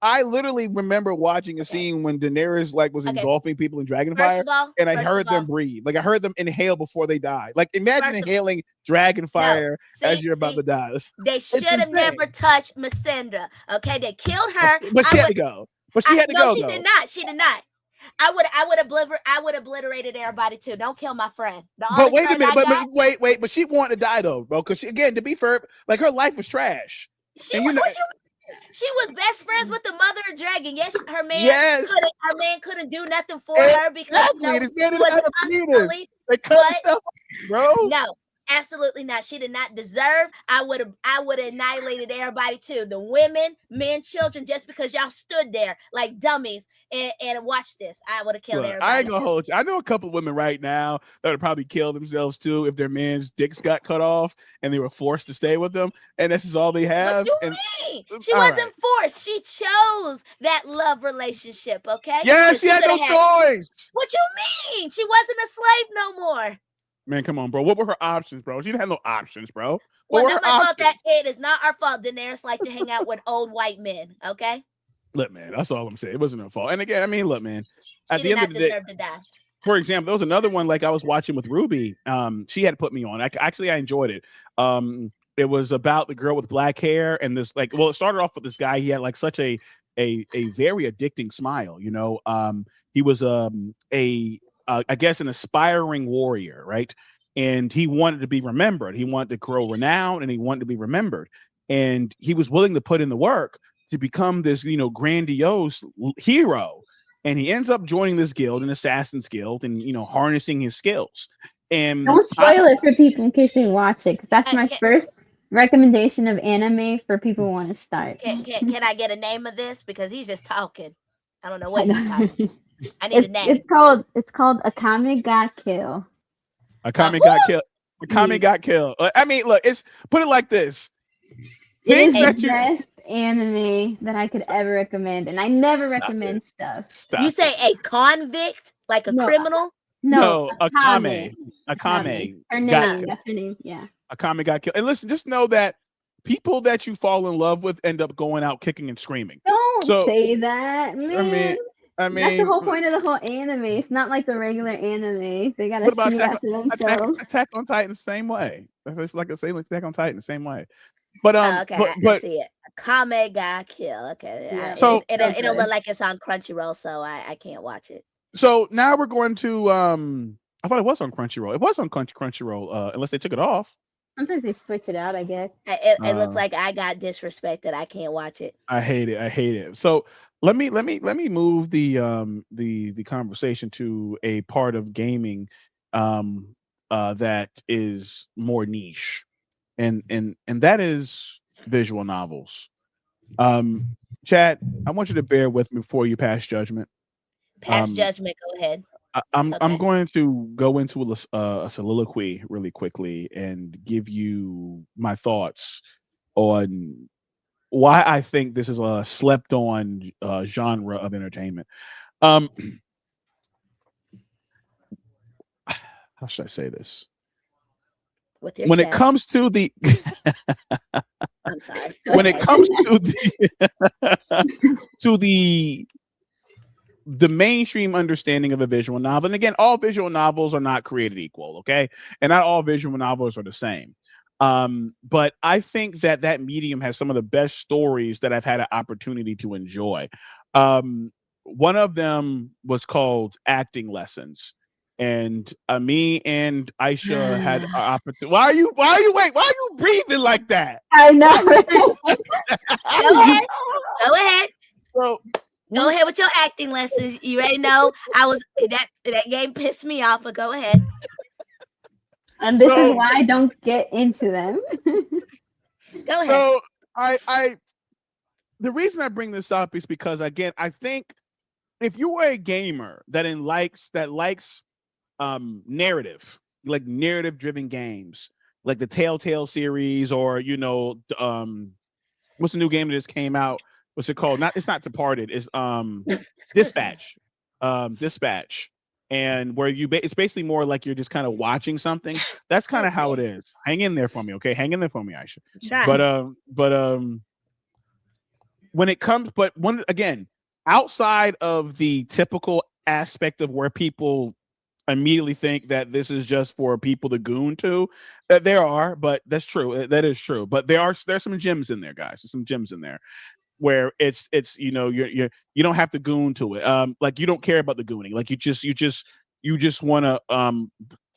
I literally remember watching a scene when Daenerys was engulfing people in dragon fire, and I heard them breathe. I heard them inhale before they died. Imagine inhaling dragon fire as you're about to die. They should have never touched Missandra. Okay, they killed her. But she had to go. But she had to go. She did not. She did not. I would have obliterated everybody too. Don't kill my friend. But wait a minute. But she wanted to die though, bro. Because again, to be fair, her life was trash. She was best friends with the mother of dragon. Yes, her man couldn't do nothing for her because they cut stuff, bro. No, absolutely not. She did not deserve. I would have annihilated everybody too. The women, men, children, just because y'all stood there like dummies and watched this. I would have killed everybody. I ain't gonna hold you. I know a couple of women right now that would probably kill themselves too if their man's dicks got cut off and they were forced to stay with them, and this is all they have. What do you mean? She wasn't forced. She chose that love relationship. Okay. Yes, she had no choice. What you mean? She wasn't a slave no more. Man, come on, bro. What were her options, bro? She didn't have no options, bro. Well, not my fault that it is not our fault. Daenerys like to hang out with old white men. Okay. Look, man, that's all I'm saying. It wasn't her fault. And again, I mean, look, man, She at the did end of not the day, deserve to die. for example, there was another one like I was watching with Ruby. She had put me on. I enjoyed it. It was about the girl with black hair and this like. Well, it started off with this guy. He had like such a very addicting smile. You know, he was I guess an aspiring warrior, right? And he wanted to be remembered. He wanted to grow renowned, and he wanted to be remembered. And he was willing to put in the work to become this, grandiose hero. And he ends up joining this guild, an assassin's guild, and harnessing his skills. And Don't spoil it for people in case they watch it, because that's my first recommendation of anime for people who want to start. Can I get a name of this? Because he's just talking. I don't know what he's talking. I need a name. It's called Akame ga Kill. Akame got killed. Akame got killed. I mean, look, put it like this. Things that you best anime that I could ever recommend, and I never recommend stuff. You say a convict, like a criminal? No, Akame. Her name. That's her name. Yeah. Akame got killed. And listen, just know that people that you fall in love with end up going out kicking and screaming. Don't say that, man. I mean, that's the whole point of the whole anime. It's not like the regular anime. They gotta see after themselves. Attack on Titan the same way. It's like Attack on Titan the same way. But okay, I see it. Akame ga Kill. Okay, yeah. So it'll look like it's on Crunchyroll, so I can't watch it. So now we're going to I thought it was on Crunchyroll. It was on Crunchyroll, unless they took it off. Sometimes they switch it out, I guess. It looks like I got disrespected. I can't watch it. I hate it. So let me move the conversation to a part of gaming that is more niche, and that is visual novels. Chad, I want you to bear with me before you pass judgment. Pass judgment. Go ahead. I'm going to go into a soliloquy really quickly and give you my thoughts on why I think this is a slept on genre of entertainment. How should I say this? When it comes to the I'm sorry. When it comes to the mainstream understanding of a visual novel, and again, all visual novels are not created equal, okay? And not all visual novels are the same. But I think that medium has some of the best stories that I've had an opportunity to enjoy. One of them was called Acting Lessons. And me and Aisha had an opportunity. Why are you breathing like that? I know. Go ahead. Go ahead with your acting lessons. You already know that game pissed me off, but go ahead. And this is why I don't get into them. Go ahead. So the reason I bring this up is because, again, I think if you are a gamer that likes narrative, like narrative driven games, like the Telltale series, or what's the new game that just came out? What's it called? It's not Departed. It's Dispatch. Dispatch. And where it's basically more like you're just kind of watching something. That's kind of how it is. Hang in there for me, okay? Hang in there for me, Aisha. Try. But when it comes, again, outside of the typical aspect of where people immediately think that this is just for people to goon to, there are, but that's true. That is true. But there's some gems in there, guys. There's some gems in there where it's you don't have to goon to it. Like you don't care about the gooning. Like you just want to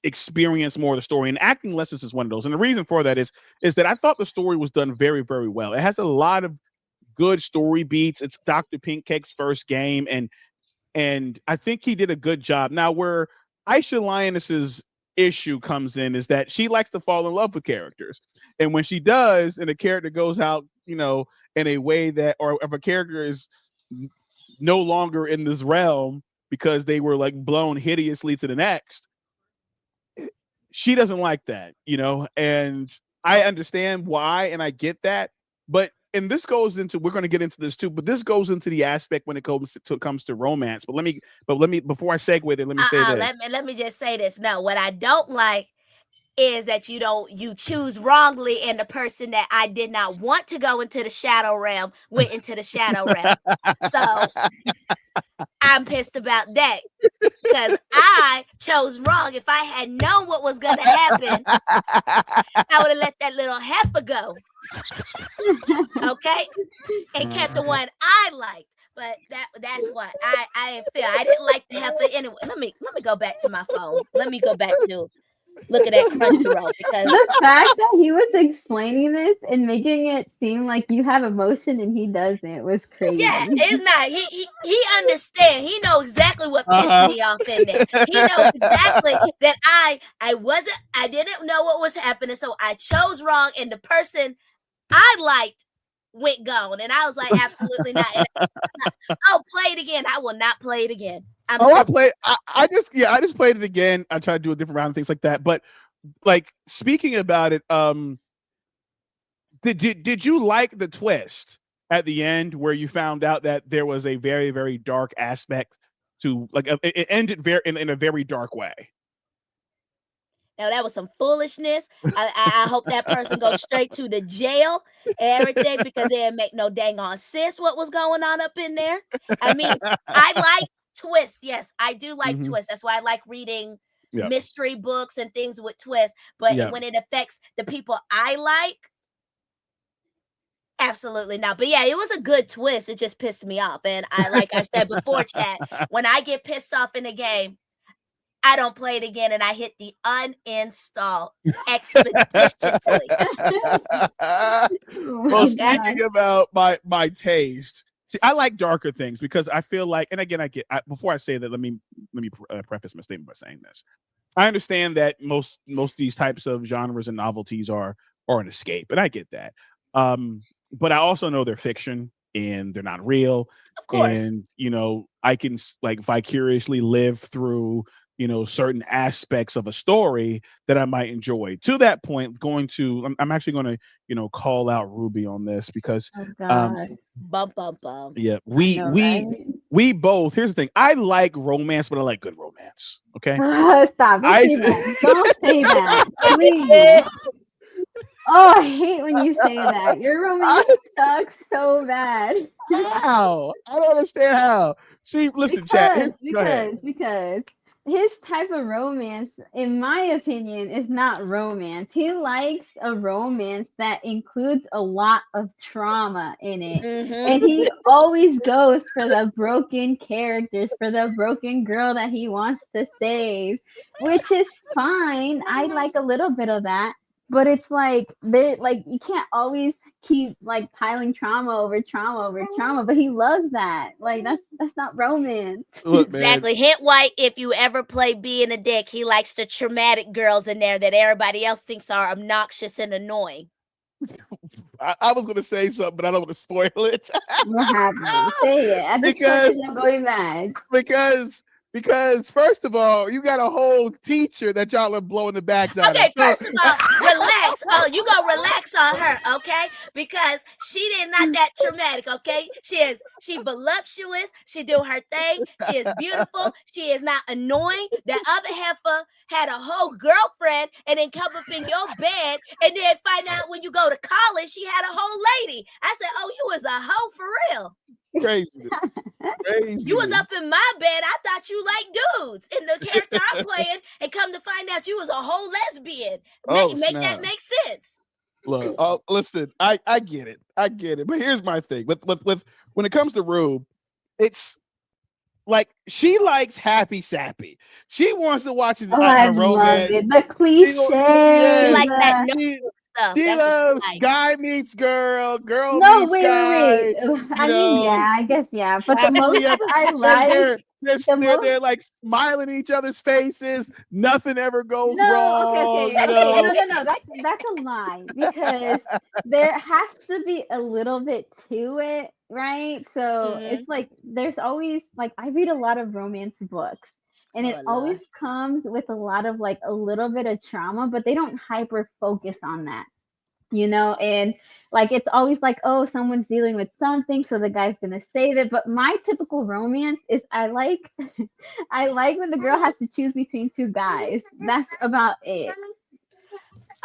experience more of the story. And Acting Lessons is one of those. And the reason for that is that I thought the story was done very, very well. It has a lot of good story beats. It's Dr. Pinkcake's first game, and I think he did a good job. Now, where Aisha Lioness's issue comes in is that she likes to fall in love with characters, and when she does, and the character goes out, in a way that, or if a character is no longer in this realm because they were like blown hideously to the next, she doesn't like that, and I understand why, and I get that, and this goes into, we're going to get into this too, but this goes into the aspect when it comes to romance. But let me before I segue there, let me say this. Let me just say this. No, what I don't like is that you choose wrongly, and the person that I did not want to go into the shadow realm went into the shadow realm. So I'm pissed about that because I chose wrong. If I had known what was going to happen, I would have let that little heifer go. Okay? And kept the one I liked. But that's what I didn't feel. I didn't like the heifer anyway. Let me go back to my phone. Let me go back to look at that Crunchyroll, because the fact that he was explaining this and making it seem like you have emotion and he doesn't was crazy. Yeah, it's not. He understands. He knows exactly what pissed me off in there. He knows exactly that I didn't know what was happening, so I chose wrong, and the person I liked went gone, and I was like, absolutely not. Oh, play it again. I will not play it again. I just played it again. I tried to do a different round and things like that. But like, speaking about it, did you like the twist at the end where you found out that there was a very, very dark aspect to, like, it ended in a very dark way? Now that was some foolishness. I hope that person goes straight to the jail and everything, because it didn't make no dang on sense what was going on up in there. I mean, I like twists. Yes, I do like twists. That's why I like reading mystery books and things with twists. But when it affects the people I like, absolutely not. But yeah, it was a good twist. It just pissed me off. And like I said before, chat, when I get pissed off in a game, I don't play it again, and I hit the uninstall expeditiously. Well, speaking about my taste, see, I like darker things because I feel like, and again, before I say that, let me preface my statement by saying this. I understand that most of these types of genres and novelties are an escape, and I get that. But I also know they're fiction and they're not real. Of course. And I can like vicariously live through certain aspects of a story that I might enjoy. To that point, I'm actually going to call out Ruby on this because bum bum bum. Yeah, we both. Here's the thing: I like romance, but I like good romance. Okay, stop! Don't say that, please. Oh, I hate when you say that. Your romance sucks so bad. How? I don't understand how. See, listen, chat. Because his type of romance, in my opinion, is not romance. He likes a romance that includes a lot of trauma in it. And he always goes for the broken characters, for the broken girl that he wants to save, which is fine. I like a little bit of that. But it's like you can't always keep like piling trauma over trauma. But he loves that. Like that's not romance. Look, exactly. Hint white. If you ever play being a dick, he likes the traumatic girls in there that everybody else thinks are obnoxious and annoying. I was gonna say something, but I don't want to spoil it. What happened? Say it. Because I'm going back. Because first of all, you got a whole teacher that y'all are blowing the backs out of. Okay, first of all, relax. Oh, you gonna relax on her, okay? Because she is not that traumatic, okay? She voluptuous. She do her thing. She is beautiful. She is not annoying. The other heifer had a whole girlfriend and then come up in your bed and then find out when you go to college she had a whole lady. I said, oh, you was a hoe for real. Crazy. You was up in my bed. I thought you liked dudes in the character I'm playing, and come to find out you was a whole lesbian. Make that make sense. Look, listen, I get it. But here's my thing. With when it comes to Rube, it's like she likes happy sappy. She wants to watch a romance. The cliche. She likes that stuff. She loves guy meets girl meets guy. I mean, yeah, I guess, yeah. But the most I like, they're like smiling in each other's faces. Nothing ever goes wrong. Okay. No. That's a lie, because there has to be a little bit to it, right? So it's like there's always like I read a lot of romance books. And it always comes with a lot of like a little bit of trauma, but they don't hyper focus on that, and like it's always like, oh, someone's dealing with something, so the guy's gonna save it. But my typical romance is I like when the girl has to choose between two guys. That's about it.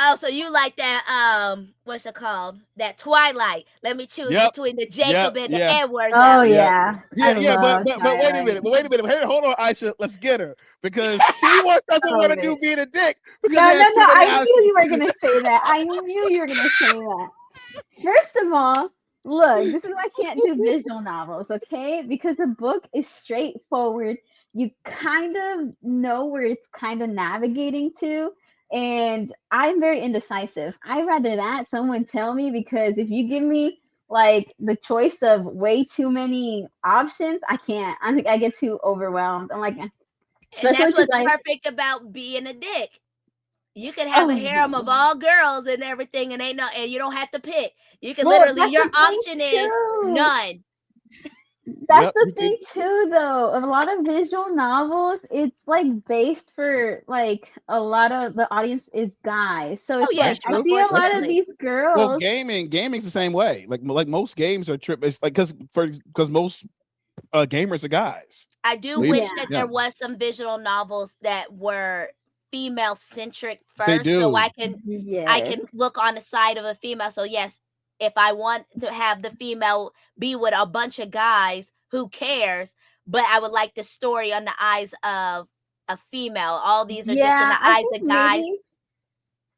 Oh, so you like that? What's it called? That Twilight. Let me choose between the Jacob and the Edwards. Oh yeah, but wait a minute. Hey, hold on, Aisha. Let's get her because she doesn't want to do being a dick. Because no. I knew you were gonna say that. I knew you were gonna say that. First of all, look, this is why I can't do visual novels, okay? Because the book is straightforward. You kind of know where it's kind of navigating to. And I'm very indecisive. I'd rather that someone tell me, because if you give me like the choice of way too many options, I can't. I think I get too overwhelmed. I'm like, and that's what's perfect about being a dick. You can have a harem of all girls and everything, and and you don't have to pick. You can literally, your option is none. That's the thing too, though. A lot of visual novels, it's like based for like a lot of the audience is guys. So it's like I see a lot of these girls. Well, gaming's the same way. Like most games are It's like because most gamers are guys. I do wish that there was some visual novels that were female centric first, so I can look on the side of a female. So yes, if I want to have the female be with a bunch of guys, who cares? But I would like the story on the eyes of a female. All these are just in the eyes of guys.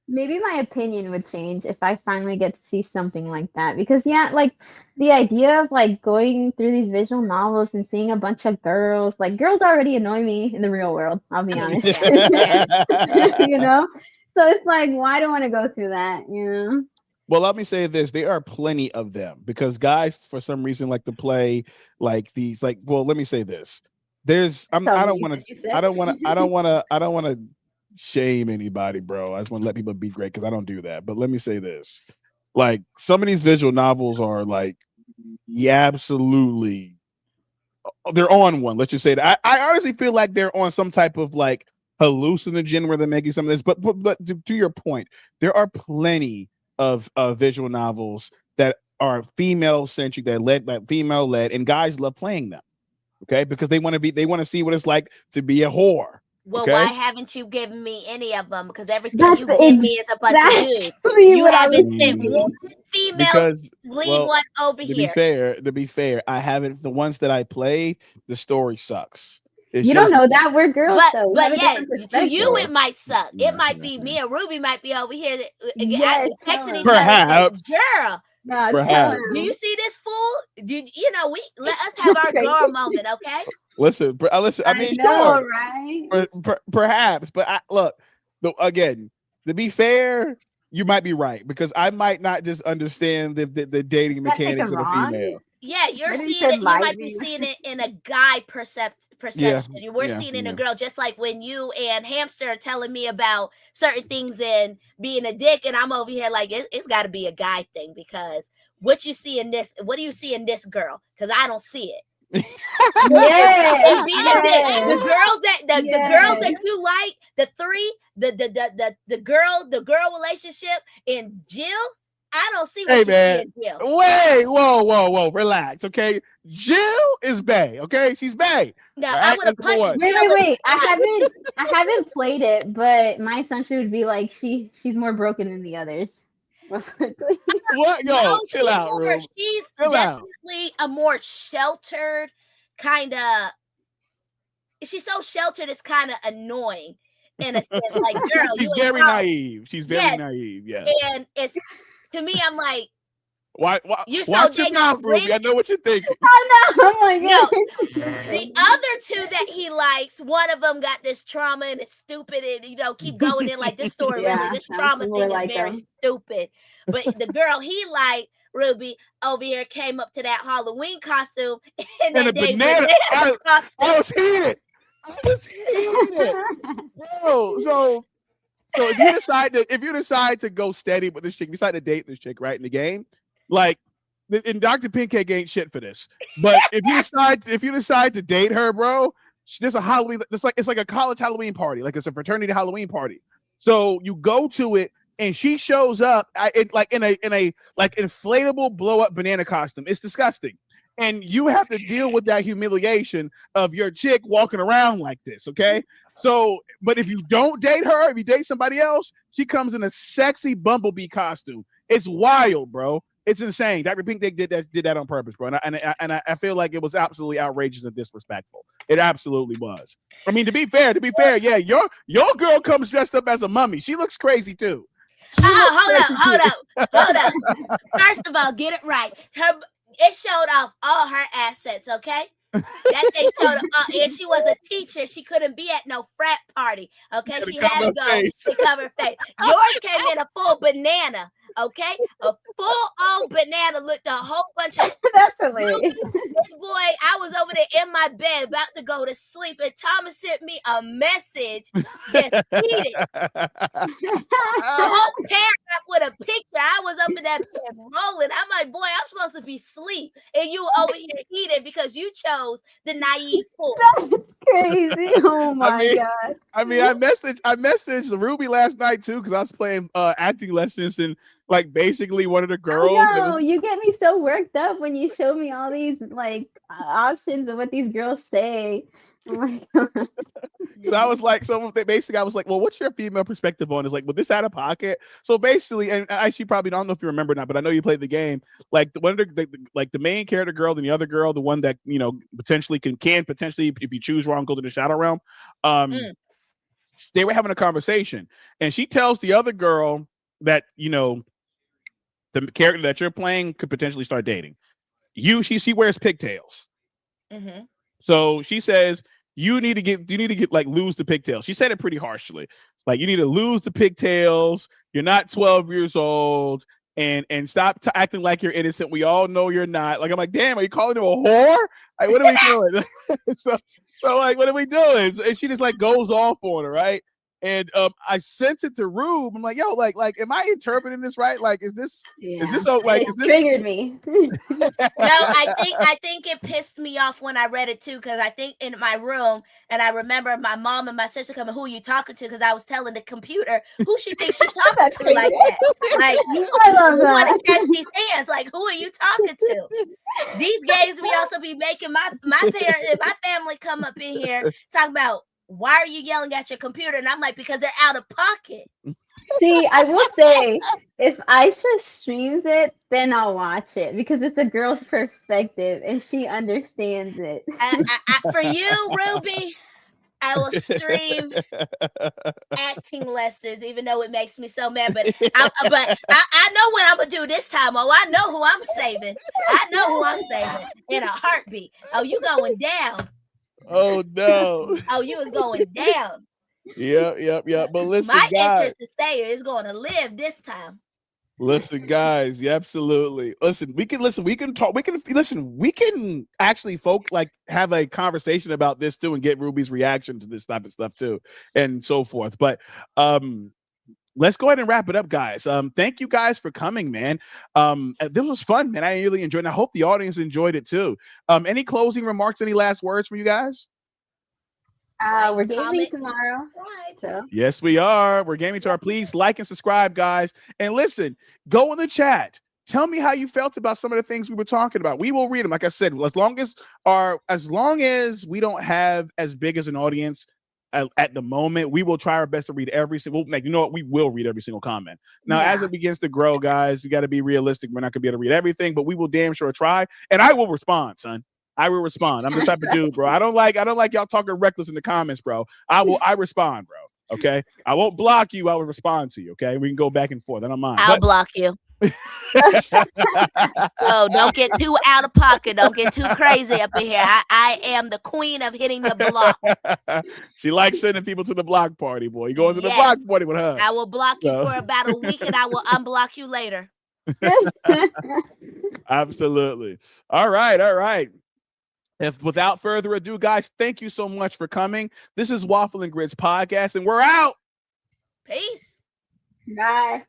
Maybe my opinion would change if I finally get to see something like that. Because like the idea of like going through these visual novels and seeing a bunch of girls, like girls already annoy me in the real world, I'll be honest. You know? So it's like, why do I want to go through that? You know? Well, let me say this: there are plenty of them because guys, for some reason, like to play like these. Like, well, let me say this: I don't want to shame anybody, bro. I just want to let people be great because I don't do that. But let me say this: like, some of these visual novels are like, absolutely, they're on one. Let's just say that. I honestly feel like they're on some type of like hallucinogen where they're making some of this. But to your point, there are plenty of visual novels that are female centric, that led by female led, and guys love playing them. Okay, because they want to see what it's like to be a whore. Well, why haven't you given me any of them? Because everything you give me is a bunch of dudes. You haven't sent one female lead one over here. To be fair, I haven't. The ones that I played, the story sucks. You don't know that we're girls, though. But yeah, to you it might suck. It might be me and Ruby might be over here texting each other. Girl, do you see this fool? Let us have our girl moment, okay? Listen. I mean, know, sure, right? Perhaps, but look. Again, to be fair, you might be right because I might not just understand the dating mechanics of a female. Yeah, you're seeing it. You might be seeing it in a guy perception. We're seeing it in a girl, just like when you and Hamster are telling me about certain things and being a dick, and I'm over here like it's got to be a guy thing because what do you see in this girl? Because I don't see it. And being a dick. The girls that you like, the girl relationship in Jill. I don't see what you see in Jill. Wait, whoa, relax, okay? Jill is bae, okay? She's bae. No, I would have punched Jill. Wait. I haven't played it, but my assumption would be like she's more broken than the others. What? Yo, chill out, Ruby. She's definitely a more sheltered kind of. She's so sheltered, it's kind of annoying in a sense. Like, girl, she's very naive. She's very naive. Yeah, and it's. To me, I'm like, why you're so watch your mouth, Ruby. I know what you're thinking. I know. Oh my God. No, the other two that he likes, one of them got this trauma and it's stupid, and keep going in like this story. Really, this trauma thing is very stupid. But the girl he liked, Ruby, over here came up to that Halloween costume and that banana costume. I was heated. Bro, so if you decide to go steady with this chick, you decide to date this chick, right, in the game, like, and Dr. Pinkcake ain't shit for this. But if you decide to date her, bro, there's a Halloween. It's like a college Halloween party, like it's a fraternity Halloween party. So you go to it, and she shows up in a inflatable blow up banana costume. It's disgusting. and you have to deal with that humiliation of your chick walking around like this, okay? So, but if you don't date her, if you date somebody else, she comes in a sexy bumblebee costume. It's wild, bro. It's insane. Dr. Pink did that on purpose, bro. And I feel like it was absolutely outrageous and disrespectful. It absolutely was. I mean, to be fair, yeah, your girl comes dressed up as a mummy. She looks crazy too. Hold up. First of all, get it right. It showed off all her assets, okay? That thing showed up. If she was a teacher, she couldn't be at no frat party, okay? She had to go to cover her face. Yours came in a full banana, okay? A full-on banana looked a whole bunch of... That's hilarious. This boy, I was over there in my bed about to go to sleep, and Thomas sent me a message, just eat it. The whole paragraph with a picture. I was up in that bed rolling. I'm like, boy, I'm supposed to be asleep, and you over here eating because you chose the naive fool. That's crazy. Oh my God. I messaged Ruby last night too, because I was playing acting lessons, and like basically one of the girls. No, you get me so worked up when you show me all these like options of what these girls say. I was like, I was like, well, what's your female perspective on? Is like, well, this out of pocket. So basically, and actually, probably don't know if you remember or not, but I know you played the game. Like the main character girl, and the other girl, the one that potentially can potentially, if you choose wrong, go to the shadow realm. They were having a conversation, and she tells the other girl that the character that you're playing could potentially start dating you. She wears pigtails. Mm-hmm. So she says, you need to get like lose the pigtails. She said it pretty harshly. It's like, you need to lose the pigtails. You're not 12 years old, and stop acting like you're innocent. We all know you're not. Like, I'm like, damn, are you calling her a whore? Like, what are we doing? so like, what are we doing? And she just like goes off on her, right? And I sent it to Rube. I'm like, yo, like, am I interpreting this right? Like, is this triggered me? No, I think it pissed me off when I read it too, because I think in my room, and I remember my mom and my sister coming, who are you talking to? Because I was telling the computer who she thinks she's talking to like that. Like, you want to catch these hands. Like, who are you talking to? These games we also be making my parents and my family come up in here talking about, why are you yelling at your computer? And I'm like, because they're out of pocket. See, I will say, if Aisha streams it, then I'll watch it, because it's a girl's perspective and she understands it. For you, Ruby, I will stream acting lessons, even though it makes me so mad. But I know what I'm gonna do this time. Oh, I know who I'm saving. I know who I'm saving in a heartbeat. Oh, you going down? Oh no! Oh, you was going down. Yeah. But listen, my guys, interest to stay is going to live this time. Listen, guys, yeah, absolutely. We can talk. We can actually have a conversation about this too, and get Ruby's reaction to this type of stuff too, and so forth. But let's go ahead and wrap it up, guys. Thank you guys for coming, man. This was fun, man. I really enjoyed it. I hope the audience enjoyed it too. Any closing remarks, any last words from you guys? We're gaming tomorrow. So. Yes, we are. We're gaming tomorrow. Please like and subscribe, guys. And listen, go in the chat. Tell me how you felt about some of the things we were talking about. We will read them. Like I said, as long as we don't have as big as an audience at the moment, we will try our best to read every single. Like, you know what? We will read every single comment. Now, as it begins to grow, guys, you got to be realistic. We're not gonna be able to read everything, but we will damn sure try. And I will respond, son. I will respond. I'm the type of dude, bro. I don't like y'all talking reckless in the comments, bro. I respond, bro. Okay. I won't block you. I will respond to you. Okay. We can go back and forth. I don't mind. I'll block you. Oh, don't get too out of pocket. Don't get too crazy up in here. I am the queen of hitting the block. She likes sending people to the block party, boy. You go to the block party with her. I will block you for about a week, and I will unblock you later. Absolutely. All right. Without further ado, guys, thank you so much for coming. This is Waffle and Grits Podcast, and we're out. Peace. Bye.